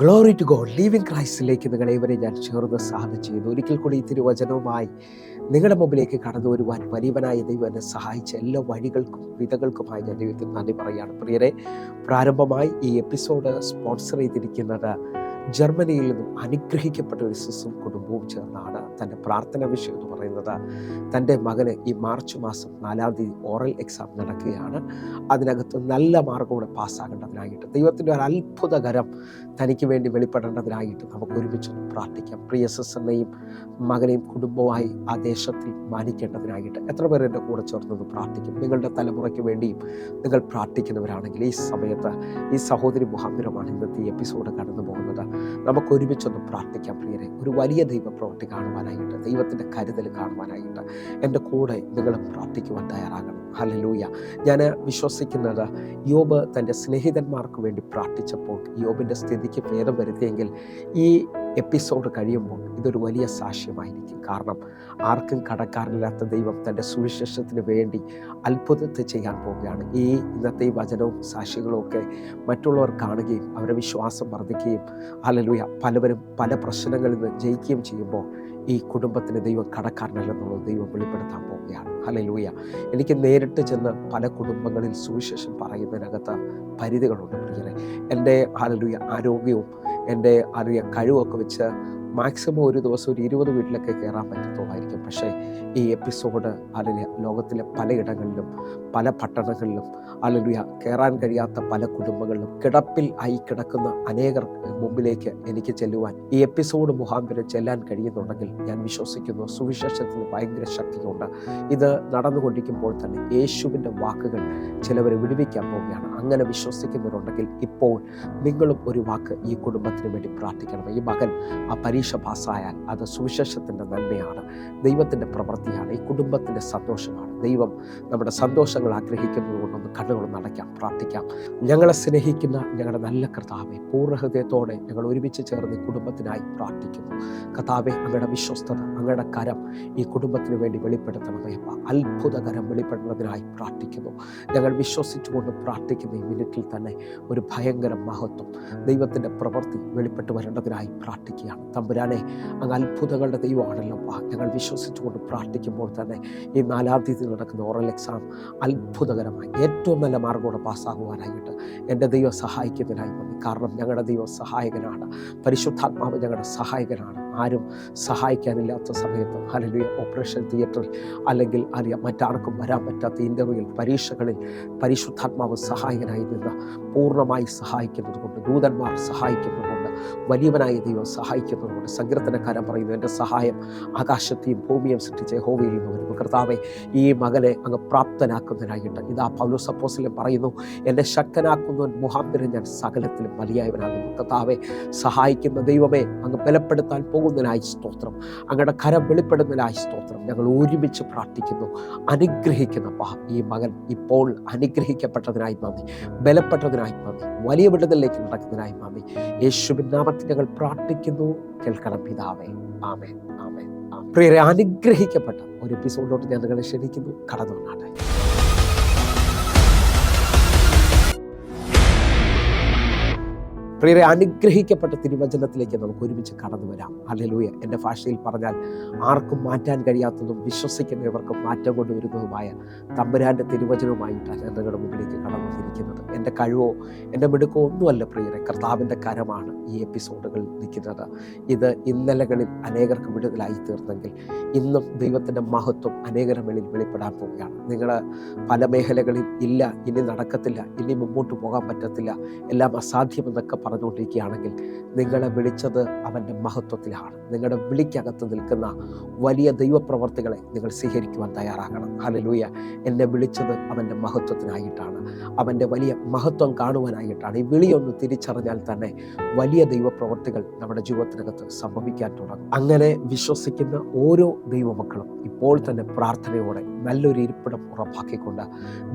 Glory to God. Living ക്രൈസ്റ്റിലേക്ക് നിങ്ങളേവരെ ഞാൻ ചേർന്ന് സാധനം ചെയ്യുന്നു. ഒരിക്കൽ കൂടി ഈ തിരുവചനവുമായി നിങ്ങളുടെ മുമ്പിലേക്ക് കടന്നു വരുവാൻ വലിയവനായ ദൈവം എന്നെ സഹായിച്ച എല്ലാ വഴികൾക്കും വിധകൾക്കുമായി ഞാൻ ദൈവത്തിന് നന്ദി പറയുകയാണ്. പ്രിയരെ, പ്രാരംഭമായി ഈ എപ്പിസോഡ് സ്പോൺസർ ചെയ്തിരിക്കുന്നത് ജർമ്മനിയിൽ നിന്നും അനുഗ്രഹിക്കപ്പെട്ട ഒരു സിസും കുടുംബവും ചേർന്നാണ്. തൻ്റെ പ്രാർത്ഥന വിഷയം എന്ന് പറയുന്നത് തൻ്റെ മകന് ഈ മാർച്ച് മാസം 4-ാം തീയതി ഓറൽ എക്സാം നടക്കുകയാണ്. അതിനകത്ത് നല്ല മാർക്കോടെ പാസ്സാകേണ്ടതിനായിട്ട് ദൈവത്തിൻ്റെ ഒരു അത്ഭുതകരം തനിക്ക് വേണ്ടി വെളിപ്പെടേണ്ടതിനായിട്ട് നമുക്ക് ഒരുമിച്ചൊന്ന് പ്രാർത്ഥിക്കാം. പ്രിയ സിസ്റ്ററിനെയും മകനെയും കുടുംബമായി ആ ദേശത്തിൽ മാനിക്കേണ്ടതിനായിട്ട് എത്ര പേർ എൻ്റെ കൂടെ ചേർന്നത് പ്രാർത്ഥിക്കും? നിങ്ങളുടെ തലമുറയ്ക്ക് വേണ്ടിയും നിങ്ങൾ പ്രാർത്ഥിക്കുന്നവരാണെങ്കിൽ ഈ സമയത്ത് ഈ സഹോദരി മുഖാന്തരമാണ് ഇന്നത്തെ ഈ എപ്പിസോഡ് കടന്നു പോകുന്നത്. നമുക്ക് ഒരുമിച്ചൊന്ന് പ്രാർത്ഥിക്കാം. പ്രിയരെ, ഒരു വലിയ ദൈവപ്രവൃത്തി കാണുവാനായിട്ട്, ദൈവത്തിൻ്റെ കരുതൽ കാണുവാനായിട്ട് എൻ്റെ കൂടെ നിങ്ങൾ പ്രാർത്ഥിക്കുവാൻ തയ്യാറാകണം. ഹല്ലേലൂയ. ഞാൻ വിശ്വസിക്കുന്നത് യോബ് തൻ്റെ സ്നേഹിതന്മാർക്ക് വേണ്ടി പ്രാർത്ഥിച്ചപ്പോൾ യോബിൻ്റെ സ്ഥിതിക്ക് ഭേദം വരുത്തിയെങ്കിൽ ഈ എപ്പിസോഡ് കഴിയുമ്പോൾ ഇതൊരു വലിയ സാക്ഷ്യമായിരിക്കും. കാരണം ആർക്കും കടക്കാറില്ലാത്ത ദൈവം തൻ്റെ സുവിശേഷത്തിന് വേണ്ടി അത്ഭുതത്തെ ചെയ്യാൻ പോവുകയാണ്. ഇന്നത്തെ ഈ വചനവും സാക്ഷികളും ഒക്കെ മറ്റുള്ളവർ കാണുകയും അവരുടെ വിശ്വാസം വർദ്ധിക്കുകയും ഹല്ലേലൂയ പലവരും പല പ്രശ്നങ്ങളിൽ നിന്ന് ജയിക്കുകയും ചെയ്യുമ്പോൾ ഈ കുടുംബത്തിന് ദൈവം കടക്കാരനല്ലെന്നുള്ളത് ദൈവം വെളിപ്പെടുത്താൻ പോവുകയാണ്. ഹല്ലേലൂയ. എനിക്ക് നേരിട്ട് ചെന്ന് പല കുടുംബങ്ങളിൽ സുവിശേഷം പറയുന്നതിനകത്ത് പരിധികളുണ്ട് പ്രിയരെ. എൻ്റെ ഹല്ലേലൂയ ആരോഗ്യവും എൻ്റെ കഴിവൊക്കെ വെച്ച് മാക്സിമം ഒരു ദിവസം ഒരു 20 വീട്ടിലൊക്കെ കയറാൻ പറ്റത്തുള്ളായിരിക്കും. പക്ഷേ ഈ എപ്പിസോഡ് ലോകത്തിലെ പലയിടങ്ങളിലും പല പട്ടണങ്ങളിലും ഹല്ലേലൂയ കയറാൻ കഴിയാത്ത പല കുടുംബങ്ങളിലും കിടപ്പിൽ ആയി കിടക്കുന്ന അനേകർ മുമ്പിലേക്ക് എനിക്ക് ചെല്ലുവാൻ ഈ എപ്പിസോഡ് മുഖാന്തരം ചെല്ലാൻ കഴിയുന്നുണ്ടെങ്കിൽ ഞാൻ വിശ്വസിക്കുന്നു സുവിശേഷത്തിന് ഭയങ്കര ശക്തിയുണ്ട്. ഇത് നടന്നുകൊണ്ടിരിക്കുമ്പോൾ തന്നെ യേശുവിൻ്റെ വാക്കുകൾ ചിലവരെ വിടുവിക്കാൻ പോവുകയാണ്. അങ്ങനെ വിശ്വസിക്കുന്നവരുണ്ടെങ്കിൽ ഇപ്പോൾ നിങ്ങളും ഒരു വാക്ക് ഈ കുടുംബത്തിന് വേണ്ടി പ്രാർത്ഥിക്കണം. ഈ മകൻ ആ പരീക്ഷ പാസ്സായാൽ അത് സുവിശേഷത്തിൻ്റെ നന്മയാണ്, ദൈവത്തിൻ്റെ പ്രവൃത്തിയാണ്, ഈ കുടുംബത്തിൻ്റെ സന്തോഷമാണ്. ദൈവം നമ്മുടെ സന്തോഷങ്ങൾ ആഗ്രഹിക്കുന്നത് കൊണ്ടൊന്ന് കണ്ണുകൾ നടക്കാം, പ്രാർത്ഥിക്കാം. ഞങ്ങളെ സ്നേഹിക്കുന്ന ഞങ്ങളുടെ നല്ല കർത്താവെ, പൂർണ്ണഹൃദയത്തോടെ ഞങ്ങൾ ഒരുമിച്ച് ചേർന്ന് ഈ കുടുംബത്തിനായി പ്രാർത്ഥിക്കുന്നു. കർത്താവെ, അങ്ങയുടെ വിശ്വസ്തത, അങ്ങയുടെ കരം ഈ കുടുംബത്തിന് വേണ്ടി വെളിപ്പെടുത്തണമേ. അത്ഭുതകരം വെളിപ്പെടുന്നതിനായി പ്രാർത്ഥിക്കുന്നു. ഞങ്ങൾ വിശ്വസിച്ചുകൊണ്ട് പ്രാർത്ഥിക്കുന്ന ഈ മിനിറ്റിൽ തന്നെ ഒരു ഭയങ്കര മഹത്വം ദൈവത്തിൻ്റെ പ്രവൃത്തി വെളിപ്പെട്ട് വരേണ്ടതിനായി പ്രാർത്ഥിക്കുകയാണ്. തമ്പുരാനെ, അങ്ങ് അത്ഭുതങ്ങളുടെ ദൈവമാണല്ലോ. ഞങ്ങൾ വിശ്വസിച്ചുകൊണ്ട് പ്രാർത്ഥിക്കുമ്പോൾ തന്നെ ഈ 4-ാം തീയതി നടക്കുന്ന ഓറൽ എക്സാം അത്ഭുതകരമായി ഏറ്റവും നല്ല മാർഗോടെ പാസ്സാകുവാനായിട്ട് എൻ്റെ ദൈവം സഹായിക്കുന്നതിനായി നന്ദി. കാരണം ഞങ്ങളുടെ ദൈവം സഹായകനാണ്, പരിശുദ്ധാത്മാവ് ഞങ്ങളുടെ സഹായകനാണ്. ആരും സഹായിക്കാനില്ലാത്ത സമയത്ത് ഹല്ലേലൂയ ഓപ്പറേഷൻ തിയേറ്ററിൽ അല്ലെങ്കിൽ മറ്റാർക്കും വരാൻ പറ്റാത്ത ഇൻ്റർവ്യൂവിൽ പരീക്ഷകളിൽ പരിശുദ്ധാത്മാവ് സഹായകനായി നിന്ന് പൂർണ്ണമായി സഹായിക്കുന്നത് കൊണ്ട്, ദൂതന്മാർ സഹായിക്കുന്നതുകൊണ്ട്, വലിയവനായ ദൈവം സഹായിക്കുന്നതുകൊണ്ട് സങ്കീർത്തനക്കാരൻ പറയുന്നു, എൻ്റെ സഹായം ആകാശത്തെയും ഭൂമിയും സൃഷ്ടിച്ച യഹോവയിൽ നിന്ന് വരുന്നു. കർത്താവെ, ഈ മകനെ അങ്ങ് പ്രാപ്തനാക്കുന്നതിനായിട്ട് ഇതാ പൗലോസ് അപ്പോസ്തലൻ പറയുന്നു, എന്നെ ശക്തനാക്കുന്നവൻ മുഖാന്തരം ഞാൻ സകലത്തിലും വലിയവനാകുന്നു. കർത്താവെ, സഹായിക്കുന്ന ദൈവമേ, അങ്ങ് ബലപ്പെടുത്താൻ പോകുന്നതിനായി സ്തോത്രം, അങ്ങയുടെ കരം വെളിപ്പെടുന്നതിനായി സ്തോത്രം. ഞങ്ങൾ ഒരുമിച്ച് പ്രാർത്ഥിക്കുന്നു. അനുഗ്രഹിക്കുന്നപ്പാ ഈ മകൻ ഇപ്പോൾ അനുഗ്രഹിക്കപ്പെട്ടതിനായി നന്ദി, ബലപ്പെട്ടതിനായി നന്ദി, വലിയ വിടുതലിലേക്ക് നടക്കുന്നതിനായി നന്ദി. യേശുവിൻ നാമത്തിൽ ഞങ്ങൾ പ്രാർത്ഥിക്കുന്നു. കേൾക്കണം പിതാവേ. ആമേൻ, ആമേൻ. പ്രിയരെ, അനുഗ്രഹിക്കപ്പെട്ട ഒരു എപ്പിസോഡിലോട്ട് ഞാൻ നിങ്ങളെ ക്ഷണിക്കുന്നു. കടന്നു വന്നാട്ടെ. പ്രിയരെ, അനുഗ്രഹിക്കപ്പെട്ട തിരുവചനത്തിലേക്ക് നമുക്ക് ഒരുമിച്ച് കടന്നു വരാം. ഹല്ലേലൂയ. എൻ്റെ ഭാഷയിൽ പറഞ്ഞാൽ ആർക്കും മാറ്റാൻ കഴിയാത്തതും വിശ്വസിക്കുന്നവർക്കും മാറ്റം കൊണ്ടുവരുന്നതുമായ തമ്പുരാൻ്റെ തിരുവചനവുമായിട്ടാണ് ഞാൻ നിങ്ങളുടെ മുമ്പിലേക്ക് കടന്നു വന്നിരിക്കുന്നത്. എൻ്റെ കഴിവോ എൻ്റെ മിടുക്കോ ഒന്നുമല്ല പ്രിയരെ, കർത്താവിൻ്റെ കരമാണ് ഈ എപ്പിസോഡുകൾ നിൽക്കുന്നത്. ഇത് ഇന്നലകളിൽ അനേകർക്ക് വിടുതലായി തീർന്നെങ്കിൽ ഇന്നും ദൈവത്തിൻ്റെ മഹത്വം അനേകരുടെ മേളിൽ വെളിപ്പെടാൻ പോവുകയാണ്. നിങ്ങൾ പല മേഖലകളിൽ ഇല്ല, ഇനി നടക്കത്തില്ല, ഇനി മുമ്പോട്ട് പോകാൻ പറ്റത്തില്ല, എല്ലാം അസാധ്യമെന്നൊക്കെ പറഞ്ഞുകൊണ്ടിരിക്കുകയാണെങ്കിൽ നിങ്ങളെ വിളിച്ചത് അവൻ്റെ മഹത്വത്തിലാണ്. നിങ്ങളുടെ വിളിക്കകത്ത് നിൽക്കുന്ന വലിയ ദൈവപ്രവർത്തികളെ നിങ്ങൾ സ്വീകരിക്കുവാൻ തയ്യാറാകണം. ഹല്ലേലൂയ. എന്നെ വിളിച്ചത് അവൻ്റെ മഹത്വത്തിനായിട്ടാണ്, അവൻ്റെ വലിയ മഹത്വം കാണുവാനായിട്ടാണ്. ഈ വിളിയൊന്ന് തിരിച്ചറിഞ്ഞാൽ തന്നെ വലിയ ദൈവപ്രവർത്തികൾ നമ്മുടെ ജീവിതത്തിനകത്ത് സംഭവിക്കാൻ തുടങ്ങും. അങ്ങനെ വിശ്വസിക്കുന്ന ഓരോ ദൈവമക്കളും ഇപ്പോൾ തന്നെ പ്രാർത്ഥനയോടെ നല്ലൊരു ഇരിപ്പിടം ഉറപ്പാക്കിക്കൊണ്ട്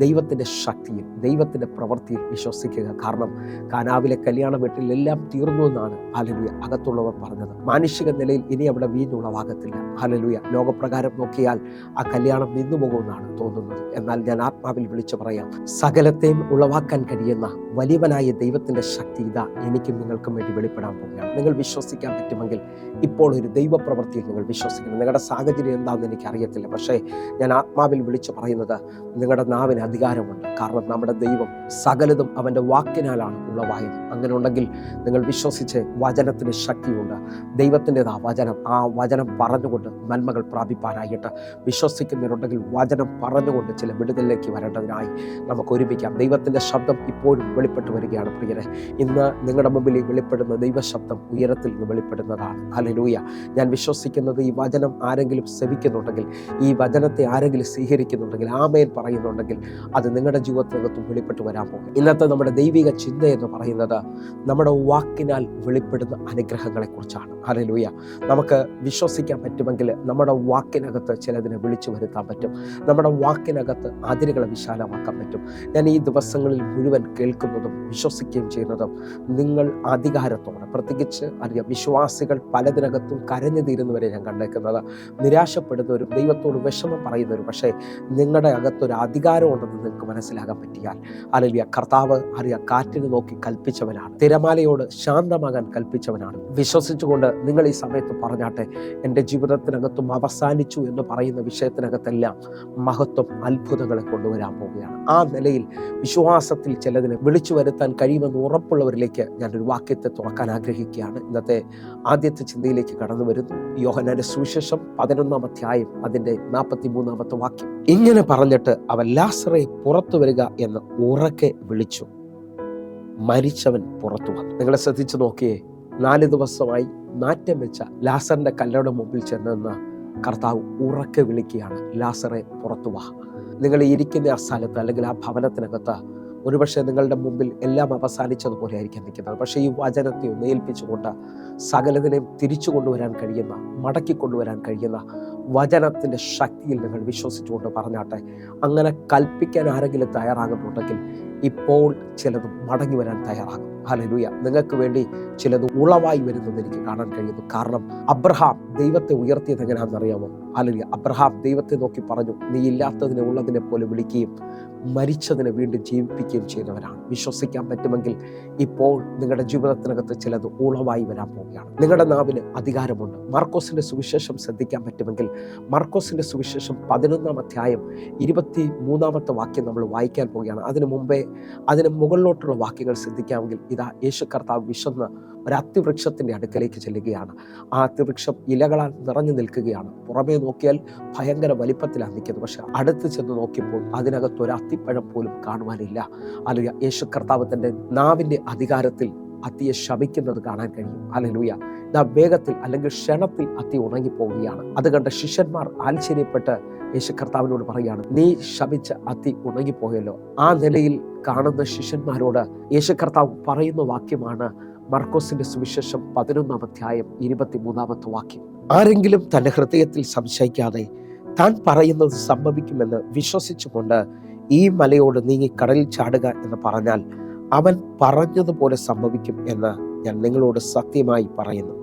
ദൈവത്തിൻ്റെ ശക്തിയിൽ, ദൈവത്തിൻ്റെ പ്രവൃത്തിയിൽ വിശ്വസിക്കുക. കാരണം കാനാവിലെ കല്യാണ വീട്ടിൽ എല്ലാം തീർന്നു എന്നാണ് ഹല്ലേലൂയ അകത്തുള്ളവർ പറഞ്ഞത്. മാനുഷിക നിലയിൽ ഇനി അവിടെ വീഞ്ഞുളവാകത്തില്ല. ഹല്ലേലൂയ. ലോകപ്രകാരം നോക്കിയാൽ ആ കല്യാണം നിന്നുപോകുമെന്നാണ് തോന്നുന്നത്. എന്നാൽ ഞാൻ ആത്മാവിൽ വിളിച്ചു പറയാം, സകലത്തെയും ഉളവാക്കാൻ കഴിയുന്ന വലിയവനായ ദൈവത്തിന്റെ ശക്തി ഇതാ എനിക്കും നിങ്ങൾക്കും വേണ്ടി വെളിപ്പെടാൻ പോവുകയാണ്. നിങ്ങൾ വിശ്വസിക്കാൻ പറ്റുമെങ്കിൽ ഇപ്പോൾ ഒരു ദൈവപ്രവൃത്തിയിൽ നിങ്ങൾ വിശ്വസിക്കണം. നിങ്ങളുടെ സാഹചര്യം എന്താണെന്ന് എനിക്കറിയത്തില്ല, പക്ഷേ ഞാൻ ആത്മാവിൽ വിളിച്ചു പറയുന്നത് നിങ്ങളുടെ നാവിന് അധികാരമുണ്ട്. കാരണം നമ്മുടെ ദൈവം സകലതും അവൻ്റെ വാക്കിനാലാണ് ഉളവായത്. അങ്ങനെ ഉണ്ടെങ്കിൽ നിങ്ങൾ വിശ്വസിച്ച് വചനത്തിന് ശക്തിയുണ്ട്. ദൈവത്തിൻ്റെതാ വചനം, ആ വചനം പറഞ്ഞുകൊണ്ട് നന്മകൾ പ്രാപിപ്പാനായിട്ട് വിശ്വസിക്കുന്നവരുണ്ടെങ്കിൽ വചനം പറഞ്ഞുകൊണ്ട് ചില വിടുതലിലേക്ക് വരേണ്ടതിനായി നമുക്ക് ഒരുമിക്കാം. ദൈവത്തിൻ്റെ ശബ്ദം ഇപ്പോഴും വെളിപ്പെട്ട് വരികയാണ് പ്രിയരെ. ഇന്ന് നിങ്ങളുടെ മുമ്പിൽ വെളിപ്പെടുന്ന ദൈവശബ്ദം ഉയരത്തിൽ നിന്ന് വെളിപ്പെടുന്നതാണ്. ഹല്ലേലൂയ. ഞാൻ വിശ്വസിക്കുന്നത് ഈ വചനം ആരെങ്കിലും ശ്രവിക്കുന്നുണ്ടെങ്കിൽ, ഈ വചനത്തെ ആരെങ്കിലും സ്വീകരിക്കുന്നുണ്ടെങ്കിൽ, ആമേൻ പറയുന്നുണ്ടെങ്കിൽ അത് നിങ്ങളുടെ ജീവിതത്തിനകത്തും വെളിപ്പെട്ട് വരാൻ പോകും. ഇന്നത്തെ നമ്മുടെ ദൈവിക ചിന്ത എന്ന് പറയുന്നത് നമ്മുടെ വാക്കിനാൽ വെളിപ്പെടുന്ന അനുഗ്രഹങ്ങളെ കുറിച്ചാണ്. ഹല്ലേലൂയ. നമുക്ക് വിശ്വസിക്കാൻ പറ്റുമെങ്കിൽ നമ്മുടെ വാക്കിനകത്ത് ചിലതിനെ വിളിച്ചു വരുത്താൻ പറ്റും. നമ്മുടെ വാക്കിനകത്ത് അതിരുകളെ വിശാലമാക്കാൻ പറ്റും. ഞാൻ ഈ ദിവസങ്ങളിൽ മുഴുവൻ കേൾക്കുന്നതും വിശ്വസിക്കുകയും ചെയ്യുന്നതും നിങ്ങൾ അധികാരത്തോടെ, പ്രത്യേകിച്ച് അറിയാം, വിശ്വാസികൾ പലതിനകത്തും കരഞ്ഞു തീരുന്നവരെ ഞാൻ കണ്ടേക്കുന്നത്, നിരാശപ്പെടുന്നവരും ദൈവത്തോട് വിഷമം പറയുന്നവരും. പക്ഷേ നിങ്ങളുടെ അകത്തൊരു അധികാരമുണ്ടെന്ന് നിങ്ങൾക്ക് മനസ്സിലാകാൻ പറ്റിയാൽ, ഹല്ലേലൂയ, കർത്താവ് അറിയാം കാറ്റിന് നോക്കി കൽപ്പിച്ചവനാണ്, തിരമാലയോട് ശാന്തമാകാൻ കൽപ്പിച്ചവനാണ്. വിശ്വസിച്ചുകൊണ്ട് നിങ്ങൾ ഈ സമയത്ത് പറഞ്ഞാട്ടെ, എൻ്റെ ജീവിതത്തിനകത്തും അവസാനിച്ചു എന്ന് പറയുന്ന വിഷയത്തിനകത്തെല്ലാം മഹത്വം, അത്ഭുതങ്ങളെ കൊണ്ടുവരാൻ പോവുകയാണ്. ആ നിലയിൽ വിശ്വാസത്തിൽ ചിലതിനെ വിളിച്ചു വരുത്താൻ കഴിയുമെന്ന് ഉറപ്പുള്ളവരിലേക്ക് ഞാനൊരു വാക്യത്തെ തുറക്കാൻ ആഗ്രഹിക്കുകയാണ്. ഇന്നത്തെ ആദ്യത്തെ ചിന്തയിലേക്ക് കടന്നു വരുന്നു. യോഹന്നാന്റെ സുവിശേഷം 11-ാം അധ്യായം അതിൻ്റെ 43-ാമത്തെ വാക്യം. ഇങ്ങനെ പറഞ്ഞിട്ട് അവൻ ലാസറെ പുറത്തു വരിക എന്ന് ഉറക്കെ വിളിച്ചു. മരിച്ചവൻ പുറത്തു വന്നു. നിങ്ങളെ ശ്രദ്ധിച്ചു നോക്കിയേ, 4 ദിവസമായി നാറ്റം വെച്ച ലാസറിന്റെ കല്ലയുടെ മുമ്പിൽ ചെന്നെന്ന് കർത്താവ് ഉറക്കെ വിളിക്കുകയാണ്, ലാസറെ പുറത്തു വാ. നിങ്ങൾ ഇരിക്കുന്ന ആ സ്ഥലത്ത് അല്ലെങ്കിൽ ആ ഭവനത്തിനകത്ത് ഒരുപക്ഷെ നിങ്ങളുടെ മുമ്പിൽ എല്ലാം അവസാനിച്ചതുപോലെ ആയിരിക്കും നിൽക്കുന്നത്. പക്ഷേ ഈ വചനത്തെ ഒന്ന് ഏൽപ്പിച്ചുകൊണ്ട് സകലതിനെയും തിരിച്ചു കൊണ്ടുവരാൻ കഴിയുന്ന, മടക്കി കൊണ്ടുവരാൻ കഴിയുന്ന വചനത്തിൻ്റെ ശക്തിയിൽ നിങ്ങൾ വിശ്വസിച്ചുകൊണ്ട് പറഞ്ഞാട്ടെ. അങ്ങനെ കൽപ്പിക്കാൻ ആരെങ്കിലും തയ്യാറാകുന്നുണ്ടെങ്കിൽ ഇപ്പോൾ ചിലത് മടങ്ങി വരാൻ തയ്യാറാകും. ഹല്ലേലൂയ. നിങ്ങൾക്ക് വേണ്ടി ചിലത് ഉളവായി വരുന്നത് എനിക്ക് കാണാൻ കഴിയുന്നു. കാരണം അബ്രഹാം ദൈവത്തെ ഉയർത്തിയത് എങ്ങനെയാണെന്നറിയാമോ? ഹല്ലേലൂയ. അബ്രഹാം ദൈവത്തെ നോക്കി പറഞ്ഞു, നീ ഇല്ലാത്തതിനെ ഉള്ളതിനെ പോലെ വിളിക്കുകയും മരിച്ചതിനെ വീണ്ടും ജീവിപ്പിക്കുകയും ചെയ്യുന്നവരാണ്. വിശ്വസിക്കാൻ പറ്റുമെങ്കിൽ ഇപ്പോൾ നിങ്ങളുടെ ജീവിതത്തിനകത്ത് ചിലത് ഉളവായി വരാൻ പോവുകയാണ്. നിങ്ങളുടെ നാവിന് അധികാരമുണ്ട്. മാർക്കോസിന്റെ സുവിശേഷം ശ്രദ്ധിക്കാൻ പറ്റുമെങ്കിൽ മാർക്കോസിന്റെ സുവിശേഷം 11-ാം അധ്യായം 23-ാമത്തെ വാക്യം നമ്മൾ വായിക്കാൻ പോവുകയാണ്. അതിന് മുകളിലോട്ടുള്ള വാക്യങ്ങൾ ശ്രദ്ധിക്കാമെങ്കിൽ ഇതാ യേശു കർത്താവ് വിശന്ന് ഒരു അത്തിവൃക്ഷത്തിൻ്റെ അടുക്കലേക്ക് ചെല്ലുകയാണ്. ആ അത്തിവൃക്ഷം ഇലകളാൽ നിറഞ്ഞു നിൽക്കുകയാണ്. പുറമേ നോക്കിയാൽ ഭയങ്കര വലിപ്പത്തിലാണ് നിൽക്കുന്നത്. പക്ഷെ അടുത്ത് ചെന്ന് നോക്കിയപ്പോൾ അതിനകത്ത് ഒരു അത്തിപ്പഴം പോലും കാണുവാനില്ല. അല്ലെങ്കിൽ യേശു കർത്താവ് തൻ്റെ നാവിൻ്റെ അധികാരത്തിൽ അത്തിയെ ശപിക്കുന്നത് കാണാൻ കഴിയും. ഹല്ലേലൂയ. വേഗത്തിൽ അല്ലെങ്കിൽ ക്ഷണത്തിൽ അത്തി ഉണങ്ങിപ്പോവുകയാണ്. അത് കണ്ട ശിഷ്യന്മാർ ആശ്ചര്യപ്പെട്ട് യേശു കർത്താവിനോട് പറയുകയാണ്, നീ ശപിച്ച അത്തി ഉണങ്ങിപ്പോയല്ലോ. ആ നിലയിൽ കാണുന്ന ശിഷ്യന്മാരോട് യേശു കർത്താവ് പറയുന്ന വാക്യമാണ് മർക്കോസിന്റെ സുവിശേഷം 11-ാം അധ്യായം 23-ാമത്തെ വാക്യം. ആരെങ്കിലും തൻ്റെ ഹൃദയത്തിൽ സംശയിക്കാതെ താൻ പറയുന്നത് സംഭവിക്കുമെന്ന് വിശ്വസിച്ചുകൊണ്ട് ഈ മലയോട് നീങ്ങി കടലിൽ ചാടുക എന്ന് പറഞ്ഞാൽ അവൻ പറഞ്ഞതുപോലെ സംഭവിക്കും എന്ന് ഞാൻ നിങ്ങളോട് സത്യമായി പറയുന്നു.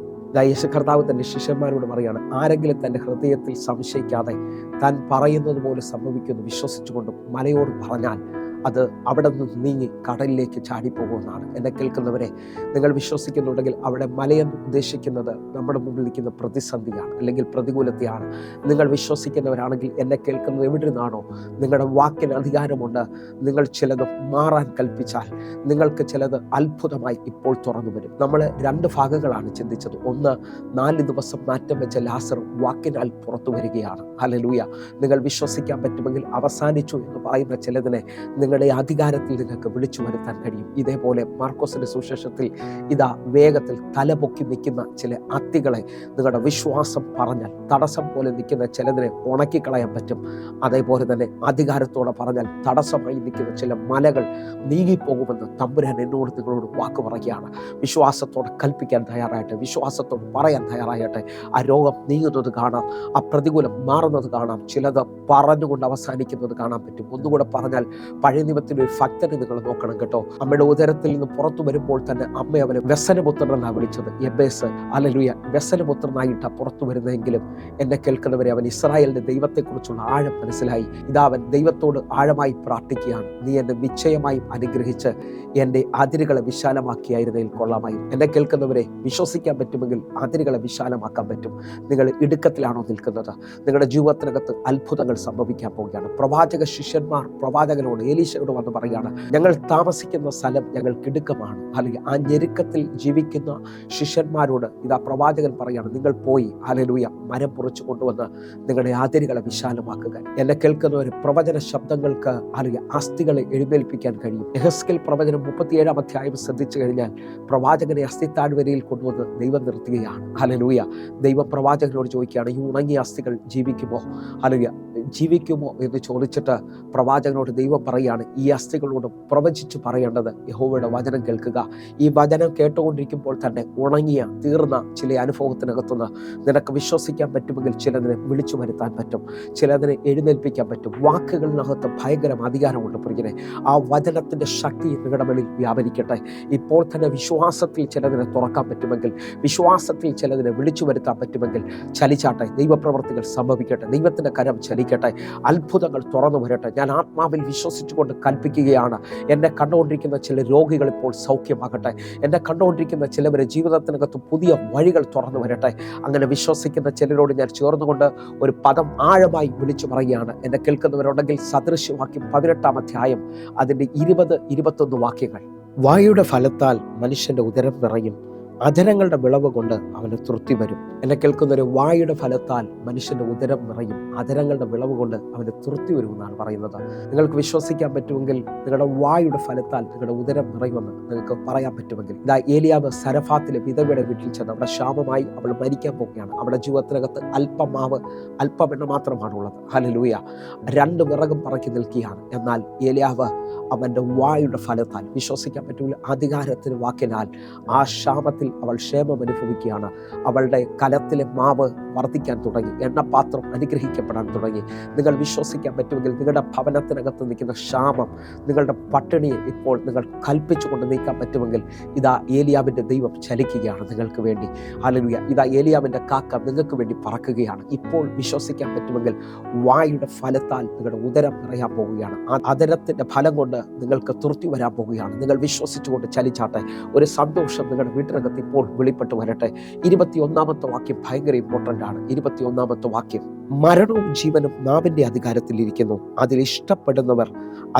യേശു കർത്താവ് തൻ്റെ ശിഷ്യന്മാരോട് പറയാണ്, ആരെങ്കിലും തൻ്റെ ഹൃദയത്തിൽ സംശയിക്കാതെ താൻ പറയുന്നത് പോലെ സംഭവിക്കുമെന്ന് വിശ്വസിച്ചുകൊണ്ട് മലയോട് പറഞ്ഞാൽ അത് അവിടെ നിന്ന് നീങ്ങി കടലിലേക്ക് ചാടിപ്പോകുമെന്നാണ്. എന്നെ കേൾക്കുന്നവരെ, നിങ്ങൾ വിശ്വസിക്കുന്നുണ്ടെങ്കിൽ അവിടെ മലയെന്ന് ഉദ്ദേശിക്കുന്നത് നമ്മുടെ മുമ്പിൽ നിൽക്കുന്ന പ്രതിസന്ധിയാണ് അല്ലെങ്കിൽ പ്രതികൂലത്തെയാണ്. നിങ്ങൾ വിശ്വസിക്കുന്നവരാണെങ്കിൽ എന്നെ കേൾക്കുന്നത് എവിടെ നിന്നാണോ, നിങ്ങളുടെ വാക്കിന് അധികാരമുണ്ട്. നിങ്ങൾ ചിലത് മാറാൻ കൽപ്പിച്ചാൽ നിങ്ങൾക്ക് ചിലത് അത്ഭുതമായി ഇപ്പോൾ തുറന്നു വരും. നമ്മൾ 2 ഭാഗങ്ങളാണ് ചിന്തിച്ചത്. ഒന്ന്, 4 ദിവസം നാറ്റം വെച്ച ലാസർ വാക്കിനാൽ പുറത്തു വരികയാണ്. ഹല്ലേലൂയ. നിങ്ങൾ വിശ്വസിക്കാൻ പറ്റുമെങ്കിൽ അവസാനിച്ചു എന്ന് പറയുന്ന ചിലതിനെ നിങ്ങളുടെ അധികാരത്തിൽ നിങ്ങൾക്ക് വിളിച്ചു വരുത്താൻ കഴിയും. ഇതേപോലെ മാർക്കോസിന്റെ സുവിശേഷത്തിൽ ഇതാ വേഗത്തിൽ തലപൊക്കി നിൽക്കുന്ന ചില അത്തികളെ നിങ്ങളുടെ വിശ്വാസം പറഞ്ഞാൽ തടസ്സം പോലെ നിൽക്കുന്ന ചിലതിനെ ഉണക്കിക്കളയാൻ പറ്റും. അതേപോലെ തന്നെ അധികാരത്തോടെ പറഞ്ഞാൽ തടസ്സമായി നിൽക്കുന്ന ചില മലകൾ നീങ്ങിപ്പോകുമെന്ന് തമ്പുരാൻ എന്നോട് നിങ്ങളോട് വാക്ക് പറയുകയാണ്. വിശ്വാസത്തോടെ കൽപ്പിക്കാൻ തയ്യാറായിട്ട്, വിശ്വാസത്തോട് പറയാൻ തയ്യാറായിട്ട് ആ രോഗം നീങ്ങുന്നത് കാണാം, ആ പ്രതികൂലം മാറുന്നത് കാണാം, ചിലത് പറഞ്ഞുകൊണ്ട് അവസാനിക്കുന്നത് കാണാൻ പറ്റും. ഒന്നുകൂടെ പറഞ്ഞാൽ പഴയ പഴയ നിയമത്തിൻ്റെ ഒരു ഭക്തനെ നിങ്ങൾ നോക്കണം കേട്ടോ. അമ്മയുടെ ഉദരത്തിൽ നിന്ന് പുറത്തു വരുമ്പോൾ തന്നെ അമ്മ അവനെ വ്യസനപുത്രനെന്നാണ് വിളിച്ചത്. യെബേസ് ഹല്ലേലൂയ വ്യസനപുത്രനായിട്ടാണ് പുറത്തു വരുന്നതെങ്കിലും എന്നെ കേൾക്കുന്നവരെ അവൻ ഇസ്രായേലിന്റെ ദൈവത്തെക്കുറിച്ചുള്ള ആഴം മനസ്സിലായി. ഇതാ അവൻ ദൈവത്തോട് ആഴമായി പ്രാർത്ഥിക്കുകയാണ്. നീ എന്നെ നിശ്ചയമായും അനുഗ്രഹിച്ച് എൻ്റെ അതിരുകളെ വിശാലമാക്കിയായിരുന്നതിൽ കൊള്ളാമായി. എന്നെ കേൾക്കുന്നവരെ വിശ്വസിക്കാൻ പറ്റുമെങ്കിൽ അതിരുകളെ വിശാലമാക്കാൻ പറ്റും. നിങ്ങൾ ഇടുക്കത്തിലാണോ നിൽക്കുന്നത്? നിങ്ങളുടെ ജീവിതത്തിനകത്ത് അത്ഭുതങ്ങൾ സംഭവിക്കാൻ പോവുകയാണ്. പ്രവാചക ശിഷ്യന്മാർ പ്രവാചകനോട് എലീശയോട് വന്ന് പറയുകയാണ്, ഞങ്ങൾ താമസിക്കുന്ന സ്ഥലം ഞങ്ങൾക്ക് ഇടുക്കമാണ്. അല്ലെങ്കിൽ ആ ഞെരുക്കത്തിൽ ജീവിക്കുന്ന ശിഷ്യന്മാരോട് ഇതാ പ്രവാചകൻ പറയാണ്, നിങ്ങൾ പോയി ഹല്ലേലൂയ മരം മുറിച്ചു കൊണ്ടുവന്ന് നിങ്ങളുടെ അതിരുകളെ വിശാലമാക്കുക. എന്നെ കേൾക്കുന്നവർ പ്രവചന ശബ്ദങ്ങൾക്ക് അല്ലെങ്കിൽ അസ്ഥികളെ എഴുന്നേൽപ്പിക്കാൻ കഴിയും. യെഹെസ്കേൽ പ്രവചനം 37-ാം അധ്യായം ശ്രദ്ധിച്ചു കഴിഞ്ഞാൽ പ്രവാചകനെ അസ്ഥിത്താഴ്വരയിൽ കൊണ്ടുവന്ന് ദൈവം നിർത്തുകയാണ്. ഹല്ലേലൂയ. ദൈവം പ്രവാചകനോട് ചോദിക്കുകയാണ്, ഈ ഉണങ്ങിയ അസ്ഥികൾ ജീവിക്കുമോ അല്ലെങ്കിൽ ജീവിക്കുമോ എന്ന് ചോദിച്ചിട്ട് പ്രവാചകനോട് ദൈവം പറയുകയാണ്, ഈ അസ്ഥികളോട് പ്രവചിച്ച് പറയേണ്ടത് യഹോവയുടെ വചനം കേൾക്കുക. ഈ വചനം കേട്ടുകൊണ്ടിരിക്കുമ്പോൾ തന്നെ ഉണങ്ങിയ തീർന്ന ചില അനുഭവത്തിനകത്തുനിന്ന് നിനക്ക് വിശ്വസിക്കാൻ പറ്റുമെങ്കിൽ ചിലതിനെ വിളിച്ചു വരുത്താൻ പറ്റും, ചിലതിനെ എഴുന്നേൽപ്പിക്കാൻ പറ്റും. വാക്കുകളിനകത്ത് ഭയങ്കര അധികാരമുണ്ട് പ്രിയനെ. ആ വചനത്തിൻ്റെ ശക്തി നിങ്ങളുടെ മേളിൽ വ്യാപരിക്കട്ടെ. ഇപ്പോൾ തന്നെ വിശ്വാസത്തിൽ ചിലതിനെ തുറക്കാൻ പറ്റുമെങ്കിൽ, വിശ്വാസത്തിൽ ചിലതിനെ വിളിച്ചു വരുത്താൻ പറ്റുമെങ്കിൽ ചലിച്ചാട്ടെ. ദൈവപ്രവർത്തികൾ സംഭവിക്കട്ടെ. ദൈവത്തിൻ്റെ കരം ചലിക്കട്ടെ. അത്ഭുതങ്ങൾ തുറന്നു വരട്ടെ. ഞാൻ ആത്മാവിൽ വിശ്വസിച്ചുകൊണ്ട് കൽപ്പിക്കുകയാണ്, എന്നെ കണ്ടുകൊണ്ടിരിക്കുന്ന ചില രോഗികൾ ഇപ്പോൾ സൗഖ്യമാകട്ടെ. എന്നെ കണ്ടുകൊണ്ടിരിക്കുന്ന ചിലവരെ ജീവിതത്തിനകത്ത് പുതിയ വഴികൾ തുറന്നു വരട്ടെ. അങ്ങനെ വിശ്വസിക്കുന്ന ചിലരോട് ഞാൻ ചേർന്നുകൊണ്ട് ഒരു പദം ആഴമായി വിളിച്ചു പറയുകയാണ്. എന്നെ കേൾക്കുന്നവരുണ്ടെങ്കിൽ സദൃശ്യവാക്യം 18-ാം അധ്യായം അതിൻ്റെ 20-21 വാക്യങ്ങൾ. വായുടെ ഫലത്താൽ മനുഷ്യന്റെ ഉദരം നിറയും, അധരങ്ങളുടെ വിളവ് കൊണ്ട് അവന് തൃപ്തി വരും. എന്നെ കേൾക്കുന്നൊരു വായുടെ ഫലത്താൽ മനുഷ്യന്റെ ഉദരം നിറയും, അധരങ്ങളുടെ വിളവ് കൊണ്ട് അവന് തൃപ്തി വരും എന്നാണ് പറയുന്നത്. നിങ്ങൾക്ക് വിശ്വസിക്കാൻ പറ്റുമെങ്കിൽ നിങ്ങളുടെ വായുടെ ഫലത്താൽ നിങ്ങളുടെ ഉദരം നിറയുമെന്ന് നിങ്ങൾക്ക് പറയാൻ പറ്റുമെങ്കിൽ, ഇതാ ഏലിയാവ് സരഫാത്തിലെ വിധവയുടെ വീട്ടിൽ ചെന്ന് അവിടെ ക്ഷാമമായി അവൾ മരിക്കാൻ പോവുകയാണ്. അവിടെ ജീവിതത്തിനകത്ത് അല്പം മാവ് അല്പം എണ്ണ മാത്രമാണുള്ളത്. ഹല്ലേലൂയ. 2 വിറകും പറക്കി നിൽക്കുകയാണ്. എന്നാൽ ഏലിയാവ് അവൻ്റെ വായുടെ ഫലത്താൽ, വിശ്വസിക്കാൻ പറ്റുമെങ്കിൽ അധികാരത്തിന് വാക്കിനാൽ ആ ക്ഷാമത്തിൽ അവൾ ക്ഷേമം അനുഭവിക്കുകയാണ്. അവളുടെ കലത്തിലെ മാവ് വർദ്ധിക്കാൻ തുടങ്ങി, എണ്ണപാത്രം അനുഗ്രഹിക്കപ്പെടാൻ തുടങ്ങി. നിങ്ങൾ വിശ്വസിക്കാൻ പറ്റുമെങ്കിൽ നിങ്ങളുടെ ഭവനത്തിനകത്ത് നിൽക്കുന്ന ക്ഷാമം, നിങ്ങളുടെ പട്ടിണിയെ ഇപ്പോൾ നിങ്ങൾ കൽപ്പിച്ചുകൊണ്ട് നീക്കാൻ പറ്റുമെങ്കിൽ ഇതാ ഏലിയാവിൻ്റെ ദൈവം ചലിക്കുകയാണ് നിങ്ങൾക്ക് വേണ്ടി. ഹല്ലേലൂയ. ഇതാ ഏലിയാവിൻ്റെ കാക്ക നിങ്ങൾക്ക് വേണ്ടി പറക്കുകയാണ്. ഇപ്പോൾ വിശ്വസിക്കാൻ പറ്റുമെങ്കിൽ വായുടെ ഫലത്താൽ നിങ്ങളുടെ ഉദരം നിറയാൻ പോവുകയാണ്. ആ ഉദരത്തിൻ്റെ ഫലം കൊണ്ട് നിങ്ങൾക്ക് തൃപ്തി വരാൻ പോവുകയാണ്. നിങ്ങൾ വിശ്വസിച്ചുകൊണ്ട് ചലിച്ചാട്ടെ. ഒരു സന്തോഷം നിങ്ങളുടെ വീട്ടിനകത്ത് ഇപ്പോൾ വെളിപ്പെട്ട് വരട്ടെ. 21-ാമത്തെ വാക്യം ഭയങ്കര ഇമ്പോർട്ടൻ്റ് ആണ്. 21-ാമത്തെ വാക്യം, മരണവും ജീവനും നാവിൻ്റെ അധികാരത്തിലിരിക്കുന്നു, അതിൽ ഇഷ്ടപ്പെടുന്നവർ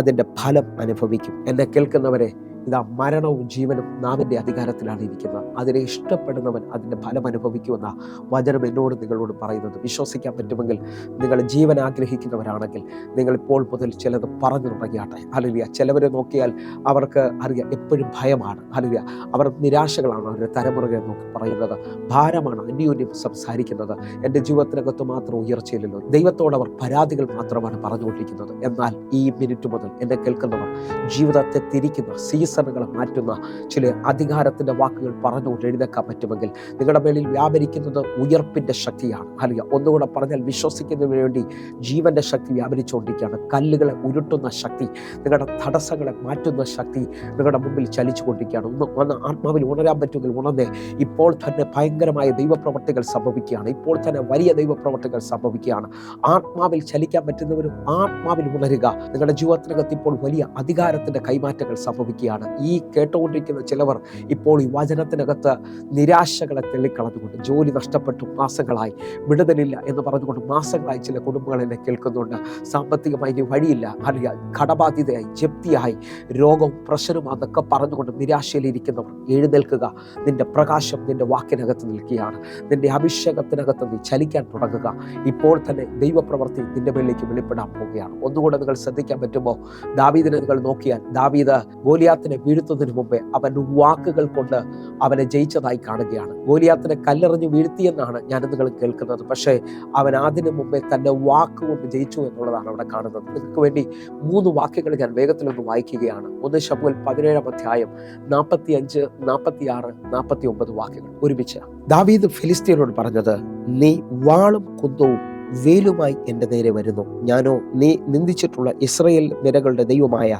അതിൻ്റെ ഫലം അനുഭവിക്കും. എന്നെ കേൾക്കുന്നവരെ, ഇതാ മരണവും ജീവനും നാവിൻ്റെ അധികാരത്തിലാണ് ഇരിക്കുന്നത്, അതിനെ ഇഷ്ടപ്പെടുന്നവൻ അതിൻ്റെ ഫലം അനുഭവിക്കുമെന്ന വചനം എന്നോട് നിങ്ങളോട് പറയുന്നത്. വിശ്വസിക്കാൻ പറ്റുമെങ്കിൽ, നിങ്ങൾ ജീവൻ ആഗ്രഹിക്കുന്നവരാണെങ്കിൽ നിങ്ങൾ ഇപ്പോൾ മുതൽ ചിലത് പറഞ്ഞു തുടങ്ങിയാട്ടെ. ഹല്ലേലൂയ. ചിലവരെ നോക്കിയാൽ അവർക്ക് അറിയാം എപ്പോഴും ഭയമാണ്. ഹല്ലേലൂയ. അവർ നിരാശകളാണ് അവരുടെ തലമുറകളെ നോക്കി പറയുന്നത്, ഭാരമാണ് അന്യോന്യം സംസാരിക്കുന്നത്. എൻ്റെ ജീവിതത്തിനകത്ത് മാത്രം ഉയർച്ചയില്ലല്ലോ. ദൈവത്തോട് അവർ പരാതികൾ മാത്രമാണ് പറഞ്ഞുകൊണ്ടിരിക്കുന്നത്. എന്നാൽ ഈ മിനിറ്റ് മുതൽ എന്നെ കേൾക്കുന്നവർ ജീവിതത്തെ തിരിക്കുന്ന സീസണുകളെ മാറ്റുന്ന ചില അധികാരത്തിൻ്റെ വാക്കുകൾ പറഞ്ഞുകൊണ്ട് എഴുന്നേക്കാൻ പറ്റുമെങ്കിൽ നിങ്ങളുടെ മേലിൽ വ്യാപരിക്കുന്നത് ഉയർപ്പിൻ്റെ ശക്തിയാണ്. അല്ലെങ്കിൽ ഒന്നുകൂടെ പറഞ്ഞാൽ വിശ്വസിക്കുന്നതിന് വേണ്ടി ജീവൻ്റെ ശക്തി വ്യാപരിച്ചുകൊണ്ടിരിക്കുകയാണ്. കല്ലുകളെ ഉരുട്ടുന്ന ശക്തി, നിങ്ങളുടെ തടസ്സങ്ങളെ മാറ്റുന്ന ശക്തി നിങ്ങളുടെ മുമ്പിൽ ചലിച്ചു കൊണ്ടിരിക്കുകയാണ്. ഒന്ന് ആത്മാവിൽ ഉണരാൻ പറ്റുമെങ്കിൽ ഉണർന്നേ. ഇപ്പോൾ തന്നെ ഭയങ്കരമായ ദൈവപ്രവർത്തികൾ സംഭവിക്കുകയാണ്. ഇപ്പോൾ തന്നെ വലിയ ദൈവപ്രവർത്തികൾ സംഭവിക്കുകയാണ്. ആത്മാവിൽ ചലിക്കാൻ പറ്റുന്നവരും ആത്മാവിൽ ഉണരുക. നിങ്ങളുടെ ജീവിതത്തിനകത്ത് ഇപ്പോൾ വലിയ അധികാരത്തിൻ്റെ കൈമാറ്റങ്ങൾ സംഭവിക്കുകയാണ്. ഈ കേട്ടുകൊണ്ടിരിക്കുന്ന ചിലവർ ഇപ്പോൾ ഈ വചനത്തിനകത്ത് നിരാശകളെ തെള്ളിക്കളഞ്ഞുകൊണ്ട്, ജോലി നഷ്ടപ്പെട്ടു മാസങ്ങളായി, വിടുതലില്ല എന്ന് പറഞ്ഞുകൊണ്ട് മാസങ്ങളായി ചില കുടുംബങ്ങൾ എന്നെ കേൾക്കുന്നുണ്ട്. സാമ്പത്തികമായി ഇനി വഴിയില്ല, അല്ലെങ്കിൽ കടബാധ്യതയായി, ജപ്തിയായി, രോഗവും പ്രശ്നവും അതൊക്കെ പറഞ്ഞുകൊണ്ട് നിരാശയിലിരിക്കുന്നവർ എഴുന്നേൽക്കുക. നിന്റെ പ്രകാശം നിന്റെ വാക്കിനകത്ത് നിൽക്കുകയാണ്. നിന്റെ അഭിഷേകത്തിനകത്ത് നീ ചലിക്കാൻ തുടങ്ങുക. ഇപ്പോൾ തന്നെ ദൈവപ്രവൃത്തി നിന്റെ മേലിലേക്ക് വെളിപ്പെടാൻ പോവുകയാണ്. ഒന്നുകൂടെ നിങ്ങൾ ശ്രദ്ധിക്കാൻ പറ്റുമ്പോൾ, ദാവീദിനെ നിങ്ങൾ നോക്കിയാൽ ദാവീദ് ഗോലിയാത്തിനെ വീഴ്ത്തുന്നതിന് മുമ്പേ അവൻ വാക്കുകൾ കൊണ്ട് അവനെ ജയിച്ചതായി കാണുകയാണ്. ഗോലിയാത്തിനെ കല്ലെറിഞ്ഞ് വീഴ്ത്തിയെന്നാണ് ഞാൻ നിങ്ങൾ കേൾക്കുന്നത്. പക്ഷേ അവൻ അതിനു മുമ്പേ തൻ്റെ വാക്കുകൊണ്ട് ജയിച്ചു എന്നുള്ളതാണ് അവിടെ കാണുന്നത്. നിങ്ങൾക്ക് വേണ്ടി 3 വാക്യങ്ങൾ ഞാൻ വേഗത്തിലൊന്ന് വായിക്കുകയാണ്. 1 ശമൂവേൽ 17-ാം അധ്യായം 45, 46, 49 വാക്യങ്ങൾ ഒരുമിച്ച്. ദാവീദ് ഫിലിസ്ത്യരോട് പറഞ്ഞത്, നീ വാളും കുന്തവും വേലുമായി എൻ്റെ നേരെ വരുന്നു. ഞാനോ നീ നിന്ദിച്ചിട്ടുള്ള ഇസ്രായേൽ നിരകളുടെ ദൈവമായ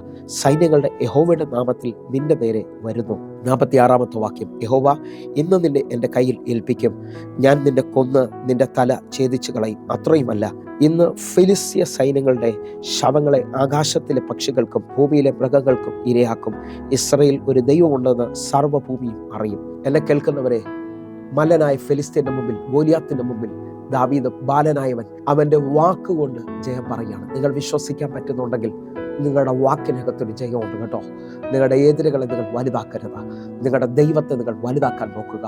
സൈന്യങ്ങളുടെ യഹോവയുടെ നാമത്തിൽ നിന്റെ നേരെ വരുന്നു. 46-ാമത്തെ വാക്യം, യഹോവ ഇന്ന് നിന്നെ എൻ്റെ കയ്യിൽ ഏൽപ്പിക്കും. ഞാൻ നിന്നെ കൊന്ന് നിന്റെ തല ഛേദിച്ചു കളയും. അത്രയുമല്ല, ഇന്ന് ഫിലിസ്ത്യ സൈന്യങ്ങളുടെ ശവങ്ങളെ ആകാശത്തിലെ പക്ഷികൾക്കും ഭൂമിയിലെ മൃഗങ്ങൾക്കും ഇരയാക്കും. ഇസ്രായേൽ ഒരു ദൈവമുണ്ടെന്ന് സർവ്വഭൂമിയും അറിയും. എന്നെ കേൾക്കുന്നവരെ, മല്ലനായ ഫിലിസ്ത്യന്റെ മുമ്പിൽ, ഗോലിയാത്തിന്റെ മുമ്പിൽ ദാവീദ് ബാലനായവൻ അവന്റെ വാക്കുകൊണ്ട് ജയം പറയുകയാണ്. നിങ്ങൾ വിശ്വസിക്കാൻ പറ്റുന്നുണ്ടെങ്കിൽ നിങ്ങളുടെ വാക്കിനകത്തൊരു ജയമുണ്ട് കേട്ടോ. നിങ്ങളുടെ എതിരുകളെ നിങ്ങൾ വലുതാക്കരുത്. നിങ്ങളുടെ ദൈവത്തെ നിങ്ങൾ വലുതാക്കാൻ നോക്കുക.